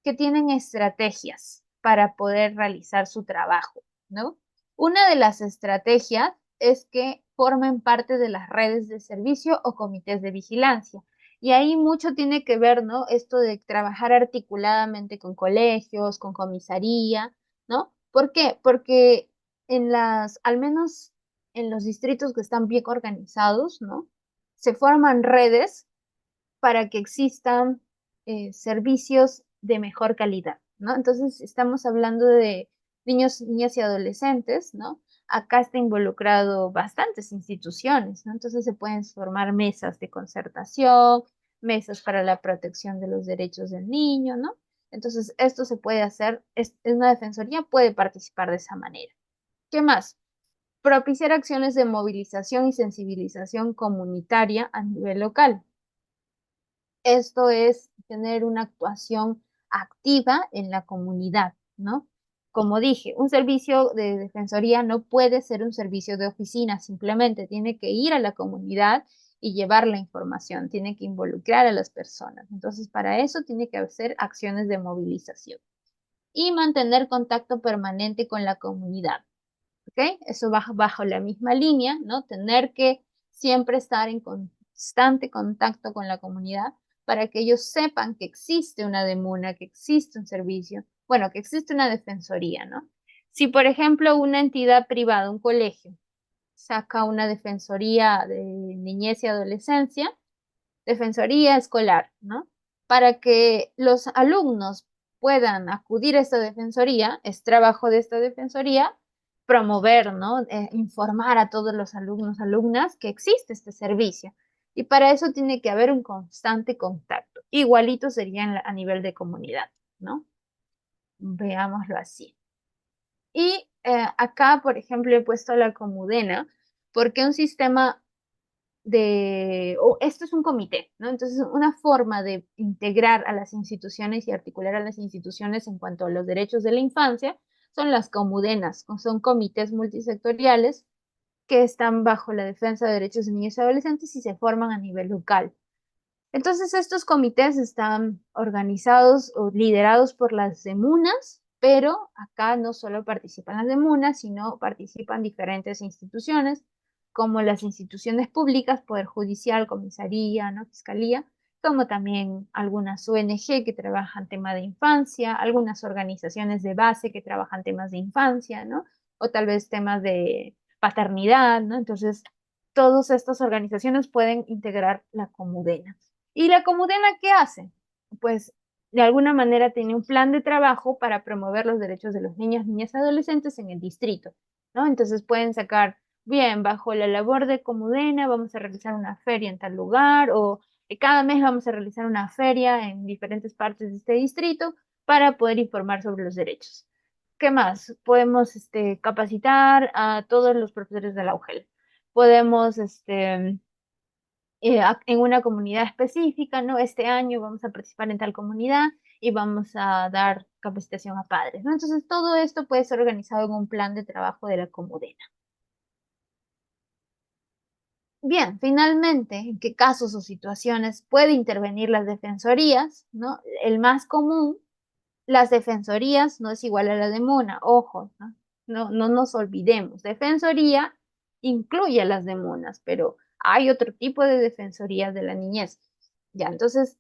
Que tienen estrategias para poder realizar su trabajo, ¿no? Una de las estrategias es que formen parte de las redes de servicio o comités de vigilancia. Y ahí mucho tiene que ver, ¿no? Esto de trabajar articuladamente con colegios, con comisaría, ¿no? ¿Por qué? Porque al menos en los distritos que están bien organizados, ¿no? Se forman redes para que existan servicios de mejor calidad, ¿no? Entonces, estamos hablando de niños, niñas y adolescentes, ¿no? Acá está involucrado bastantes instituciones, ¿no? Entonces, se pueden formar mesas de concertación, mesas para la protección de los derechos del niño, ¿no? Entonces, esto se puede hacer, es una defensoría puede participar de esa manera. ¿Qué más? Propiciar acciones de movilización y sensibilización comunitaria a nivel local. Esto es tener una actuación activa en la comunidad, ¿no? Como dije, un servicio de defensoría no puede ser un servicio de oficina, simplemente tiene que ir a la comunidad y llevar la información, tiene que involucrar a las personas. Entonces, para eso tiene que hacer acciones de movilización y mantener contacto permanente con la comunidad. ¿Ok? Eso va bajo la misma línea, ¿no? Tener que siempre estar en constante contacto con la comunidad para que ellos sepan que existe una demuna, que existe un servicio, bueno, que existe una defensoría, ¿no? Si, por ejemplo, una entidad privada, un colegio, saca una defensoría de niñez y adolescencia, defensoría escolar, ¿no? Para que los alumnos puedan acudir a esta defensoría, es trabajo de esta defensoría promover, ¿no? Informar a todos los alumnos, alumnas que existe este servicio. Y para eso tiene que haber un constante contacto. Igualito sería a nivel de comunidad, ¿no? Veámoslo así. Y acá, por ejemplo, he puesto la Comudena, porque un sistema esto es un comité, ¿no? Entonces, una forma de integrar a las instituciones y articular a las instituciones en cuanto a los derechos de la infancia son las comudenas, son comités multisectoriales que están bajo la defensa de derechos de niños y adolescentes y se forman a nivel local. Entonces, estos comités están organizados o liderados por las demunas, pero acá no solo participan las demunas, sino participan diferentes instituciones, como las instituciones públicas, Poder Judicial, Comisaría, ¿no? Fiscalía, como también algunas ONG que trabajan temas de infancia, algunas organizaciones de base que trabajan temas de infancia, ¿no? O tal vez temas de paternidad, ¿no? Entonces, todas estas organizaciones pueden integrar la Comudena. ¿Y la Comudena qué hace? Pues de alguna manera tiene un plan de trabajo para promover los derechos de los niños, niñas y adolescentes en el distrito, ¿no? Entonces pueden sacar, bien, bajo la labor de Comudena vamos a realizar una feria en tal lugar o cada mes vamos a realizar una feria en diferentes partes de este distrito para poder informar sobre los derechos. ¿Qué más? Podemos capacitar a todos los profesores de la UGEL. Podemos en una comunidad específica, ¿no? Este año vamos a participar en tal comunidad y vamos a dar capacitación a padres, ¿no? Entonces, todo esto puede ser organizado en un plan de trabajo de la Comudena. Bien, finalmente, ¿en qué casos o situaciones puede intervenir las defensorías, ¿no? El más común, las defensorías no es igual a la de Muna, ojo, ¿no? No nos olvidemos, defensoría incluye a las de Munas, pero hay otro tipo de defensorías de la niñez. Ya, entonces,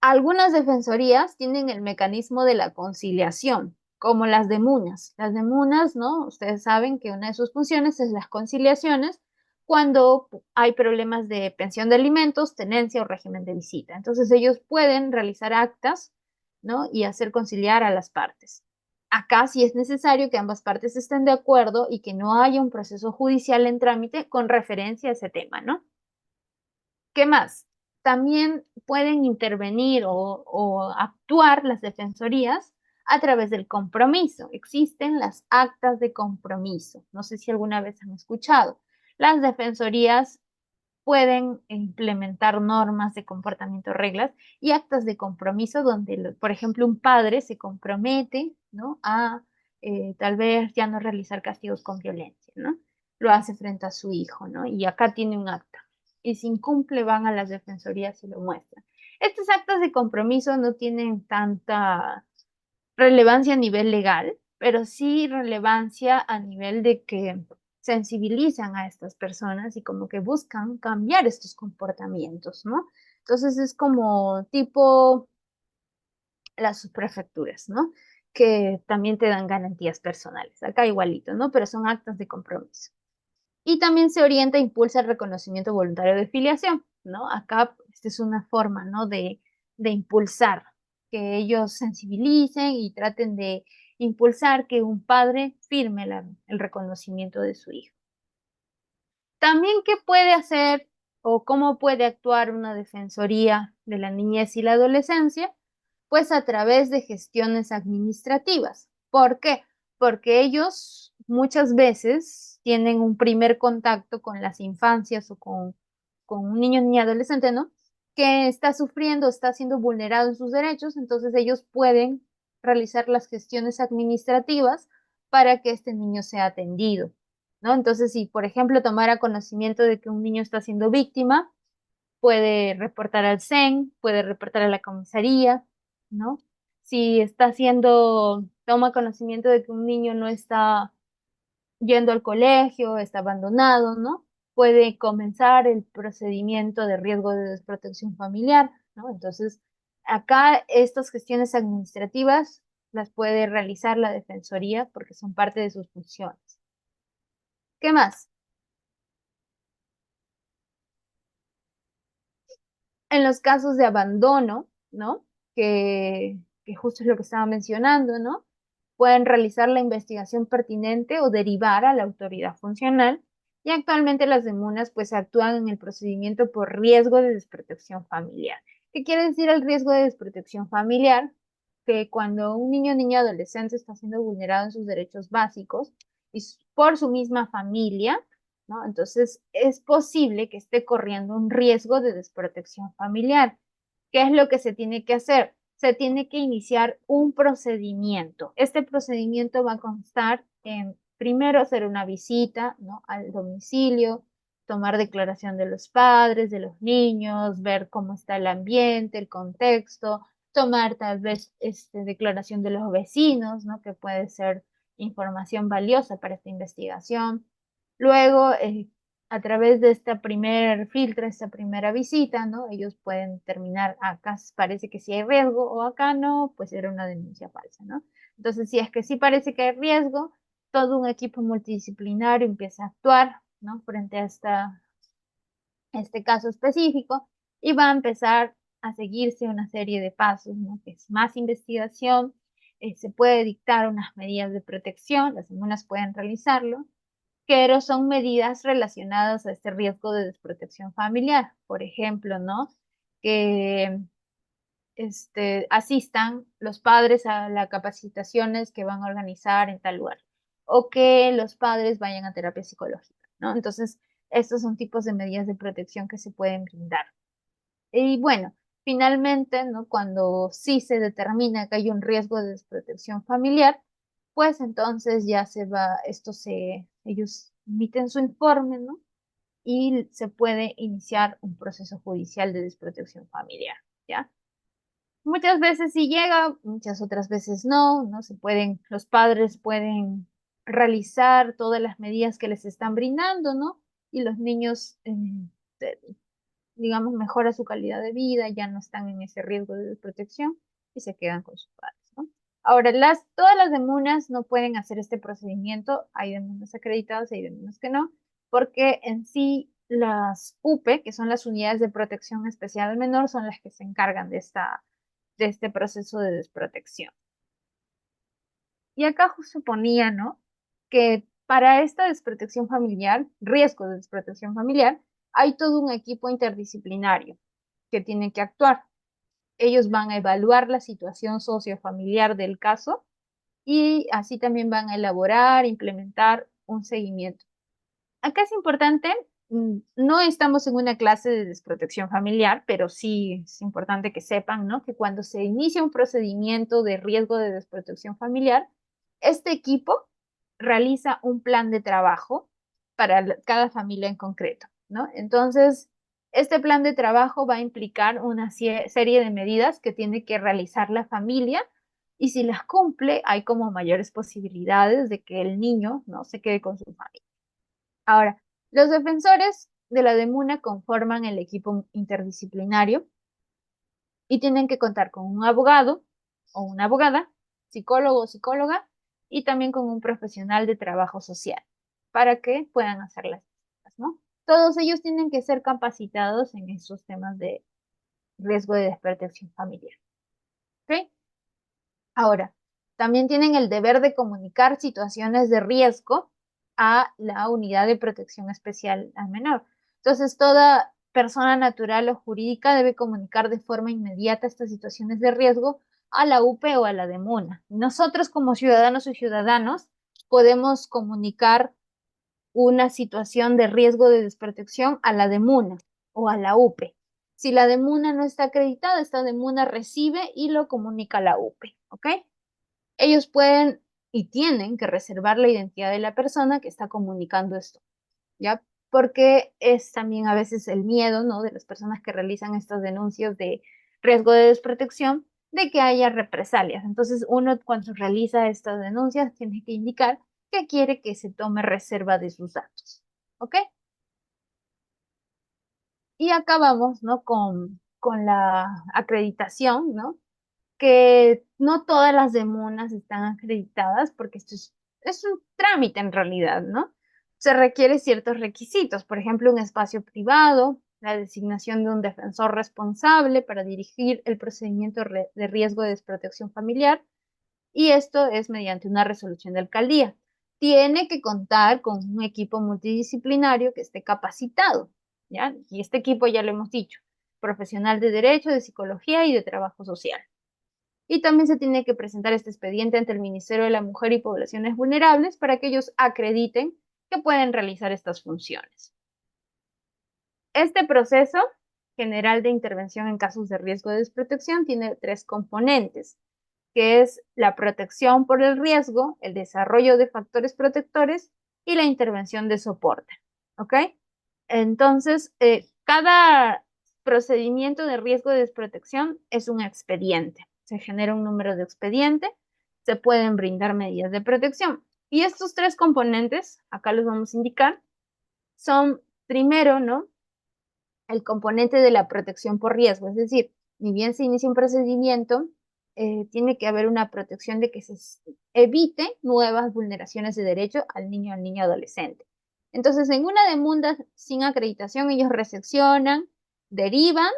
algunas defensorías tienen el mecanismo de la conciliación, como las de Munas. Las de Munas, ¿no? Ustedes saben que una de sus funciones es las conciliaciones cuando hay problemas de pensión de alimentos, tenencia o régimen de visita. Entonces, ellos pueden realizar actas, ¿no? Y hacer conciliar a las partes. Acá sí es necesario que ambas partes estén de acuerdo y que no haya un proceso judicial en trámite con referencia a ese tema, ¿no? ¿Qué más? También pueden intervenir o actuar las defensorías a través del compromiso. Existen las actas de compromiso. No sé si alguna vez han escuchado. Las defensorías pueden implementar normas de comportamiento, reglas y actas de compromiso donde, por ejemplo, un padre se compromete, ¿no? A tal vez ya no realizar castigos con violencia, ¿no? Lo hace frente a su hijo, ¿no? Y acá tiene un acta. Y si incumple, van a las defensorías y lo muestran. Estas actas de compromiso no tienen tanta relevancia a nivel legal, pero sí relevancia a nivel de que sensibilizan a estas personas y como que buscan cambiar estos comportamientos, ¿no? Entonces es como tipo las subprefecturas, ¿no? Que también te dan garantías personales. Acá igualito, ¿no? Pero son actas de compromiso. Y también se orienta e impulsa el reconocimiento voluntario de filiación, ¿no? Acá esta es una forma, ¿no? De impulsar, que ellos sensibilicen y traten de impulsar que un padre firme el reconocimiento de su hijo. También, ¿qué puede hacer o cómo puede actuar una defensoría de la niñez y la adolescencia? Pues a través de gestiones administrativas. ¿Por qué? Porque ellos muchas veces tienen un primer contacto con las infancias o con un niño, niña, adolescente, ¿no? Que está sufriendo, está siendo vulnerado en sus derechos, entonces ellos pueden realizar las gestiones administrativas para que este niño sea atendido, ¿no? Entonces, si por ejemplo tomara conocimiento de que un niño está siendo víctima, puede reportar al CEN, puede reportar a la comisaría, ¿no? Si toma conocimiento de que un niño no está yendo al colegio, está abandonado, ¿no? Puede comenzar el procedimiento de riesgo de desprotección familiar, ¿no? Entonces, acá estas gestiones administrativas las puede realizar la Defensoría porque son parte de sus funciones. ¿Qué más? En los casos de abandono, ¿no? Que justo es lo que estaba mencionando, ¿no? Pueden realizar la investigación pertinente o derivar a la autoridad funcional, y actualmente las demunas pues actúan en el procedimiento por riesgo de desprotección familiar. ¿Qué quiere decir el riesgo de desprotección familiar? Que cuando un niño o niña adolescente está siendo vulnerado en sus derechos básicos y por su misma familia, ¿no? Entonces es posible que esté corriendo un riesgo de desprotección familiar. ¿Qué es lo que se tiene que hacer? Se tiene que iniciar un procedimiento. Este procedimiento va a constar en, primero, hacer una visita, ¿no?, al domicilio, tomar declaración de los padres, de los niños, ver cómo está el ambiente, el contexto, tomar tal vez declaración de los vecinos, ¿no?, que puede ser información valiosa para esta investigación. Luego, a través de esta primer filtro, esta primera visita, ¿no? Ellos pueden determinar, acá parece que sí hay riesgo o acá no, pues era una denuncia falsa, ¿no? Entonces, si es que sí parece que hay riesgo, todo un equipo multidisciplinario empieza a actuar, ¿no?, frente a este caso específico, y va a empezar a seguirse una serie de pasos, ¿no?, que es más investigación, se puede dictar unas medidas de protección, las comunas pueden realizarlo, pero son medidas relacionadas a este riesgo de desprotección familiar. Por ejemplo, ¿no?, que asistan los padres a las capacitaciones que van a organizar en tal lugar, o que los padres vayan a terapia psicológica, ¿no? Entonces, estos son tipos de medidas de protección que se pueden brindar. Y bueno, finalmente, ¿no?, cuando sí se determina que hay un riesgo de desprotección familiar, pues entonces ya ellos emiten su informe, ¿no?, y se puede iniciar un proceso judicial de desprotección familiar, ¿ya? Muchas veces sí llega, muchas otras veces no, ¿no? Los padres pueden realizar todas las medidas que les están brindando, ¿no? Y los niños, eh, digamos, mejora su calidad de vida, ya no están en ese riesgo de desprotección y se quedan con sus padres, ¿no? Ahora, todas las demunas no pueden hacer este procedimiento, hay demunas acreditadas y hay demunas que no, porque en sí las UPE, que son las unidades de protección especial al menor, son las que se encargan de este proceso de desprotección. Y acá justo ponía, ¿no?, que para esta desprotección familiar, riesgo de desprotección familiar, hay todo un equipo interdisciplinario que tiene que actuar. Ellos van a evaluar la situación sociofamiliar del caso y así también van a elaborar, implementar un seguimiento. Acá es importante, no estamos en una clase de desprotección familiar, pero sí es importante que sepan, ¿no?, que cuando se inicia un procedimiento de riesgo de desprotección familiar, este equipo realiza un plan de trabajo para cada familia en concreto, ¿no? Entonces, este plan de trabajo va a implicar una serie de medidas que tiene que realizar la familia, y si las cumple, hay como mayores posibilidades de que el niño no se quede con su familia. Ahora, los defensores de la DEMUNA conforman el equipo interdisciplinario y tienen que contar con un abogado o una abogada, psicólogo o psicóloga, y también con un profesional de trabajo social para que puedan hacer las cosas, ¿no? Todos ellos tienen que ser capacitados en esos temas de riesgo de desprotección familiar. ¿Ok? Ahora, también tienen el deber de comunicar situaciones de riesgo a la unidad de protección especial al menor. Entonces, toda persona natural o jurídica debe comunicar de forma inmediata estas situaciones de riesgo a la UPE o a la DEMUNA. Nosotros, como ciudadanos y ciudadanos, podemos comunicar una situación de riesgo de desprotección a la DEMUNA o a la UPE. Si la DEMUNA no está acreditada, esta DEMUNA recibe y lo comunica a la UPE, ¿ok? Ellos pueden y tienen que reservar la identidad de la persona que está comunicando esto, ¿ya? Porque es también a veces el miedo, ¿no?, de las personas que realizan estas denuncias de riesgo de desprotección, de que haya represalias. Entonces, uno cuando realiza estas denuncias tiene que indicar que quiere que se tome reserva de sus datos, ¿ok? Y acá vamos, ¿no?, con la acreditación, ¿no? que no todas las demunas están acreditadas porque es un trámite en realidad, ¿no? Se requiere ciertos requisitos, por ejemplo, un espacio privado, la designación de un defensor responsable para dirigir el procedimiento de riesgo de desprotección familiar, y esto es mediante una resolución de alcaldía. Tiene que contar con un equipo multidisciplinario que esté capacitado, ¿ya? Y este equipo ya lo hemos dicho, profesional de derecho, de psicología y de trabajo social. Y también se tiene que presentar este expediente ante el Ministerio de la Mujer y Poblaciones Vulnerables para que ellos acrediten que pueden realizar estas funciones. Este proceso general de intervención en casos de riesgo de desprotección tiene 3 componentes, que es la protección por el riesgo, el desarrollo de factores protectores y la intervención de soporte. ¿Ok? Entonces, cada procedimiento de riesgo de desprotección es un expediente. Se genera un número de expediente, se pueden brindar medidas de protección. Y estos 3 componentes, acá los vamos a indicar, son primero, ¿no? El componente de la protección por riesgo, es decir, ni bien se inicia un procedimiento, tiene que haber una protección de que se evite nuevas vulneraciones de derecho al niño o al niño adolescente. Entonces, en una demanda sin acreditación, ellos recepcionan, derivan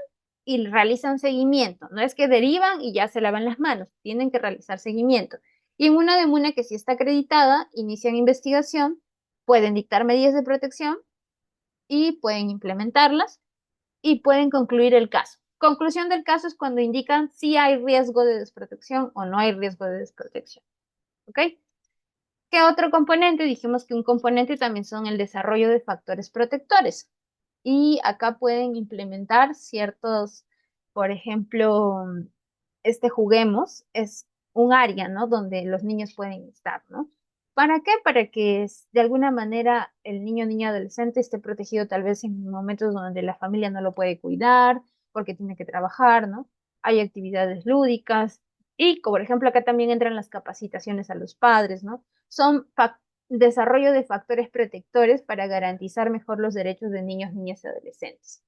y realizan seguimiento. No es que derivan y ya se lavan las manos, tienen que realizar seguimiento. Y en una demanda que sí está acreditada, inician investigación, pueden dictar medidas de protección y pueden implementarlas y pueden concluir el caso. Conclusión del caso es cuando indican si hay riesgo de desprotección o no hay riesgo de desprotección. ¿Ok? ¿Qué otro componente? Dijimos que un componente también son el desarrollo de factores protectores. Y acá pueden implementar ciertos, por ejemplo, juguemos es un área, ¿no? Donde los niños pueden estar, ¿no? ¿Para qué? Para que de alguna manera el niño o niña adolescente esté protegido tal vez en momentos donde la familia no lo puede cuidar, porque tiene que trabajar, ¿no? Hay actividades lúdicas y, por ejemplo, acá también entran las capacitaciones a los padres, ¿no? Son desarrollo de factores protectores para garantizar mejor los derechos de niños, niñas y adolescentes.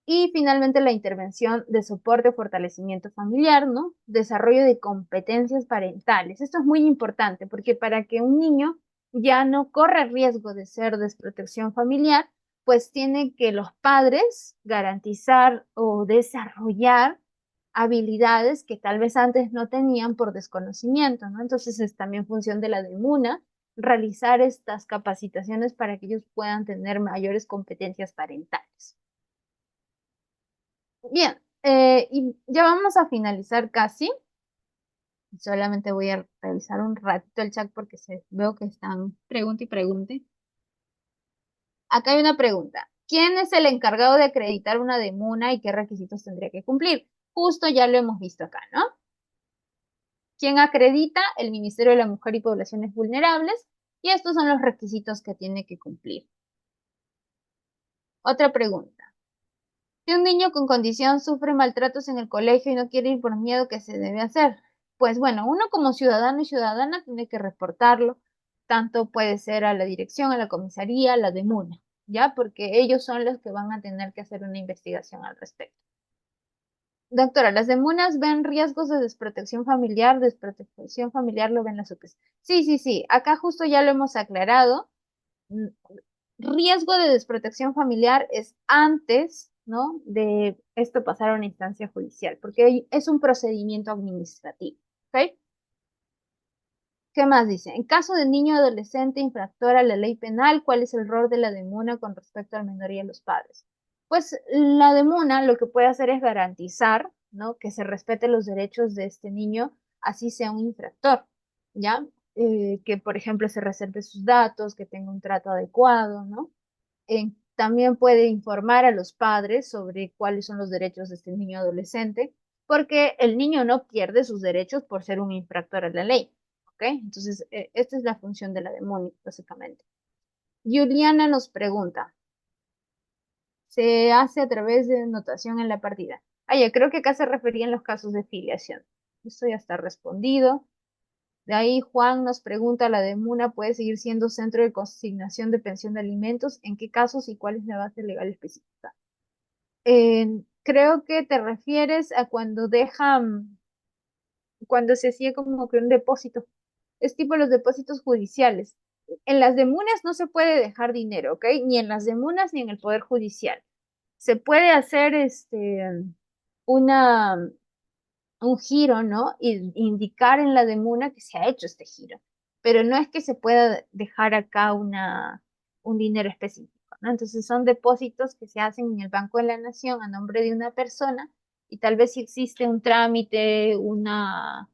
Y finalmente la intervención de soporte o fortalecimiento familiar, ¿no? Desarrollo de competencias parentales. Esto es muy importante porque para que un niño ya no corra riesgo de ser desprotección familiar, pues tienen que los padres garantizar o desarrollar habilidades que tal vez antes no tenían por desconocimiento, ¿no? Entonces es también función de la DEMUNA realizar estas capacitaciones para que ellos puedan tener mayores competencias parentales. Bien, y ya vamos a finalizar casi. Solamente voy a revisar un ratito el chat porque veo que están pregunta y pregunte. Acá hay una pregunta. ¿Quién es el encargado de acreditar una demuna y qué requisitos tendría que cumplir? Justo ya lo hemos visto acá, ¿no? ¿Quién acredita? El Ministerio de la Mujer y Poblaciones Vulnerables. Y estos son los requisitos que tiene que cumplir. Otra pregunta. Si un niño con condición sufre maltratos en el colegio y no quiere ir por miedo, ¿qué se debe hacer? Pues bueno, uno como ciudadano y ciudadana tiene que reportarlo, tanto puede ser a la dirección, a la comisaría, a la DEMUNA, ¿ya? Porque ellos son los que van a tener que hacer una investigación al respecto. Doctora, ¿las DEMUNAs ven riesgos de desprotección familiar? Desprotección familiar lo ven las UPS. Sí, acá justo ya lo hemos aclarado. Riesgo de desprotección familiar es antes, ¿no? De esto pasar a una instancia judicial, porque es un procedimiento administrativo, ¿ok? ¿Qué más dice? En caso de niño o adolescente infractor a la ley penal, ¿cuál es el rol de la DEMUNA con respecto al menor y a los padres? Pues la DEMUNA lo que puede hacer es garantizar, ¿no? Que se respeten los derechos de este niño, así sea un infractor, ¿ya? Que, por ejemplo, se reserve sus datos, que tenga un trato adecuado, ¿no? También puede informar a los padres sobre cuáles son los derechos de este niño adolescente, porque el niño no pierde sus derechos por ser un infractor a la ley. ¿Ok? Entonces, esta es la función de la demonio, básicamente. Juliana nos pregunta, ¿se hace a través de notación en la partida? Yo creo que acá se referían los casos de filiación. Esto ya está respondido. De ahí Juan nos pregunta, ¿la DEMUNA puede seguir siendo centro de consignación de pensión de alimentos? ¿En qué casos y cuál es la base legal específica? Creo que te refieres a cuando dejan cuando se hacía como que un depósito. Es tipo los depósitos judiciales. En las demunas no se puede dejar dinero, ¿ok? Ni en las demunas ni en el Poder Judicial. Se puede hacer una, un giro, ¿no? Y indicar en la demuna que se ha hecho este giro. Pero no es que se pueda dejar acá un dinero específico, ¿no? Entonces son depósitos que se hacen en el Banco de la Nación a nombre de una persona y tal vez si existe un trámite, una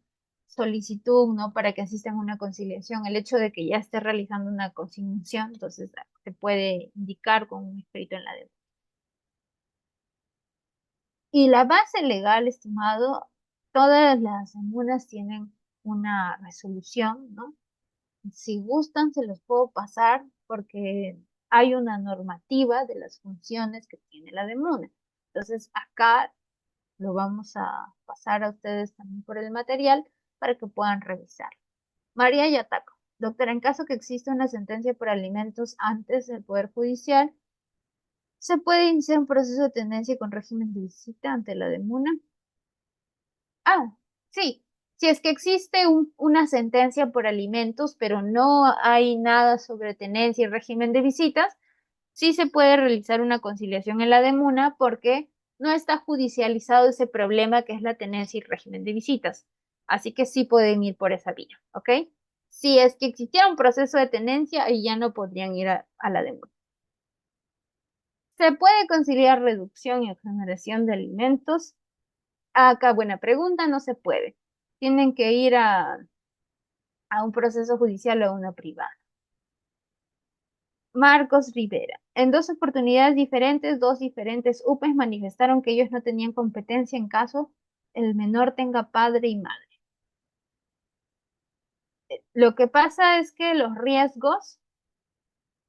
solicitud, ¿no? Para que asistan a una conciliación, el hecho de que ya esté realizando una consignación, entonces se puede indicar con un escrito en la demanda. Y la base legal, estimado, todas las demandas tienen una resolución, ¿no? Si gustan, se los puedo pasar porque hay una normativa de las funciones que tiene la demanda. Entonces, acá lo vamos a pasar a ustedes también por el material para que puedan revisar. María Yataco. Doctora, en caso que exista una sentencia por alimentos antes del Poder Judicial, ¿se puede iniciar un proceso de tenencia con régimen de visita ante la demanda? Ah, sí. Si es que existe una sentencia por alimentos, pero no hay nada sobre tenencia y régimen de visitas, sí se puede realizar una conciliación en la demuna porque no está judicializado ese problema que es la tenencia y régimen de visitas. Así que sí pueden ir por esa vía, ¿ok? Si es que existiera un proceso de tenencia, ahí ya no podrían ir a la demuna. ¿Se puede conciliar reducción y exoneración de alimentos? Acá, buena pregunta, no se puede. Tienen que ir a un proceso judicial o a una privada. Marcos Rivera. En dos oportunidades diferentes, dos diferentes UPEs manifestaron que ellos no tenían competencia en caso el menor tenga padre y madre. Lo que pasa es que los riesgos,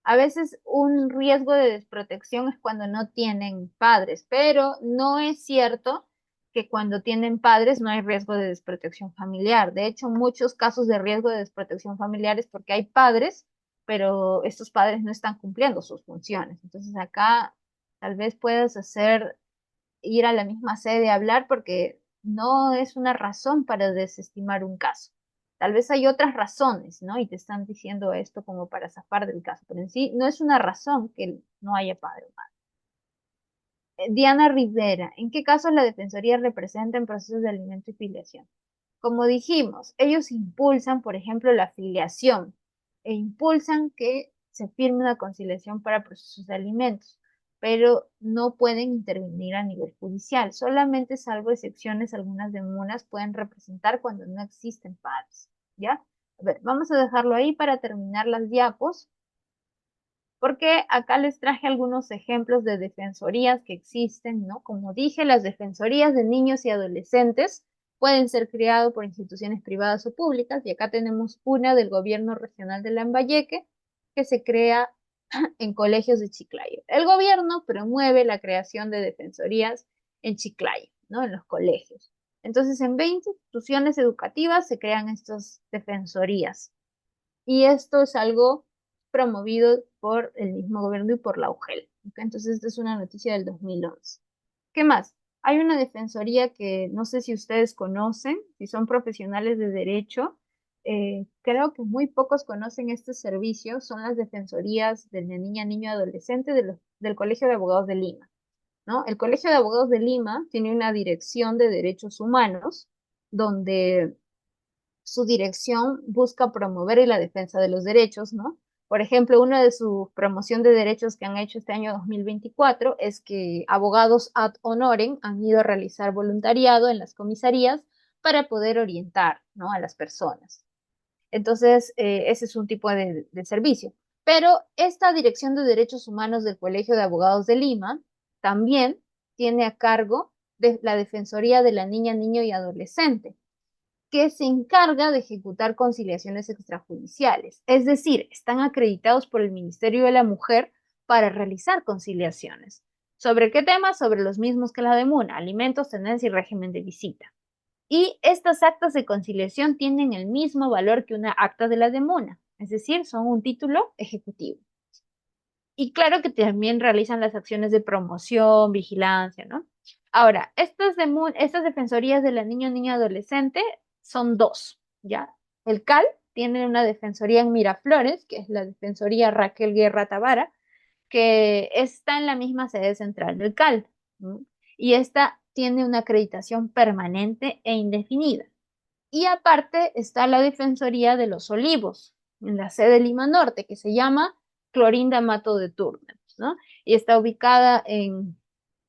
a veces un riesgo de desprotección es cuando no tienen padres, pero no es cierto que cuando tienen padres no hay riesgo de desprotección familiar. De hecho, muchos casos de riesgo de desprotección familiar es porque hay padres, pero estos padres no están cumpliendo sus funciones. Entonces acá tal vez puedas ir a la misma sede a hablar porque no es una razón para desestimar un caso. Tal vez hay otras razones, ¿no? Y te están diciendo esto como para zafar del caso, pero en sí no es una razón que no haya padre o madre. Diana Rivera, ¿en qué casos la Defensoría representa en procesos de alimento y filiación? Como dijimos, ellos impulsan, por ejemplo, la filiación e impulsan que se firme una conciliación para procesos de alimentos, pero no pueden intervenir a nivel judicial. Solamente, salvo excepciones, algunas demunas pueden representar cuando no existen padres, ¿ya? A ver, vamos a dejarlo ahí para terminar las diapos, porque acá les traje algunos ejemplos de defensorías que existen, ¿no? Como dije, las defensorías de niños y adolescentes pueden ser creadas por instituciones privadas o públicas, y acá tenemos una del gobierno regional de Lambayeque que se crea en colegios de Chiclayo. El gobierno promueve la creación de defensorías en Chiclayo, ¿no? En los colegios. Entonces, en 20 instituciones educativas se crean estas defensorías. Y esto es algo promovido por el mismo gobierno y por la UGEL. ¿Okay? Entonces, esta es una noticia del 2011. ¿Qué más? Hay una defensoría que no sé si ustedes conocen, si son profesionales de derecho. Creo que muy pocos conocen este servicio. Son las defensorías de la niña, niño y adolescente del Colegio de Abogados de Lima, ¿no? El Colegio de Abogados de Lima tiene una dirección de derechos humanos donde su dirección busca promover la defensa de los derechos, ¿no? Por ejemplo, una de su promoción de derechos que han hecho este año 2024 es que abogados ad honorem han ido a realizar voluntariado en las comisarías para poder orientar, ¿no? A las personas. Entonces, ese es un tipo de servicio. Pero esta Dirección de Derechos Humanos del Colegio de Abogados de Lima también tiene a cargo de la Defensoría de la Niña, Niño y Adolescente, que se encarga de ejecutar conciliaciones extrajudiciales. Es decir, están acreditados por el Ministerio de la Mujer para realizar conciliaciones. ¿Sobre qué temas? Sobre los mismos que la de MUNA: alimentos, tenencia y régimen de visita. Y estas actas de conciliación tienen el mismo valor que una acta de la de MUNA, es decir, son un título ejecutivo. Y claro que también realizan las acciones de promoción, vigilancia, ¿no? Ahora, estas defensorías de la niña, niña, adolescente son dos, ¿ya? El CAL tiene una defensoría en Miraflores, que es la Defensoría Raquel Guerra Tavara, que está en la misma sede central del CAL, ¿no? Y esta tiene una acreditación permanente e indefinida. Y aparte está la Defensoría de los Olivos, en la sede Lima Norte, que se llama Clorinda Mato de Turner, ¿no? Y está ubicada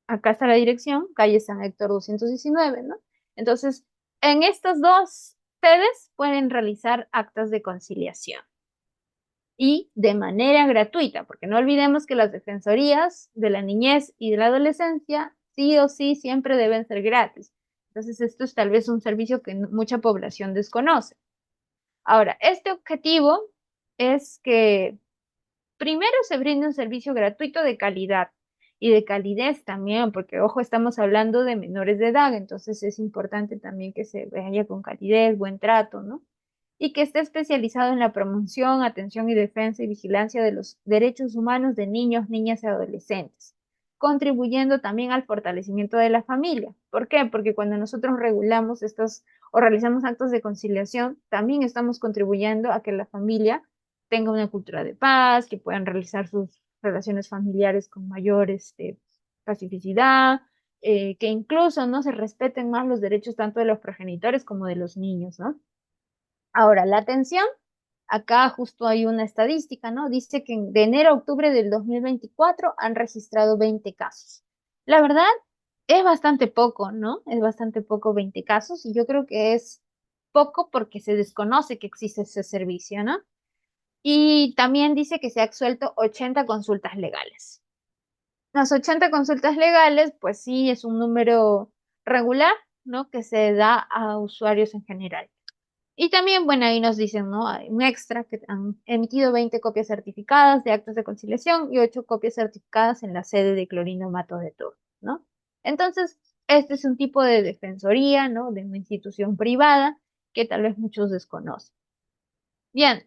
acá está la dirección, calle San Héctor 219, ¿no? Entonces, en estas dos sedes pueden realizar actas de conciliación y de manera gratuita, porque no olvidemos que las defensorías de la niñez y de la adolescencia sí o sí siempre deben ser gratis. Entonces, esto es tal vez un servicio que mucha población desconoce. Ahora, este objetivo es que primero se brinde un servicio gratuito de calidad y de calidez también, porque ojo, estamos hablando de menores de edad, entonces es importante también que se vaya con calidez, buen trato, ¿no? Y que esté especializado en la promoción, atención y defensa y vigilancia de los derechos humanos de niños, niñas y adolescentes, contribuyendo también al fortalecimiento de la familia. ¿Por qué? Porque cuando nosotros regulamos estos o realizamos actos de conciliación, también estamos contribuyendo a que la familia tenga una cultura de paz, que puedan realizar sus relaciones familiares con mayor pacificidad, que incluso no se respeten más los derechos tanto de los progenitores como de los niños, ¿no? Ahora, la atención, acá justo hay una estadística, ¿no? Dice que de enero a octubre del 2024 han registrado 20 casos. La verdad, es bastante poco, ¿no? Es bastante poco 20 casos y yo creo que es poco porque se desconoce que existe ese servicio, ¿no? Y también dice que se ha absuelto 80 consultas legales. Las 80 consultas legales, pues sí, es un número regular, ¿no? Que se da a usuarios en general. Y también, bueno, ahí nos dicen, ¿no? Hay un extra que han emitido 20 copias certificadas de actos de conciliación y 8 copias certificadas en la sede de Clorino Mato de Toro, ¿no? Entonces, este es un tipo de defensoría, ¿no? De una institución privada que tal vez muchos desconocen. Bien,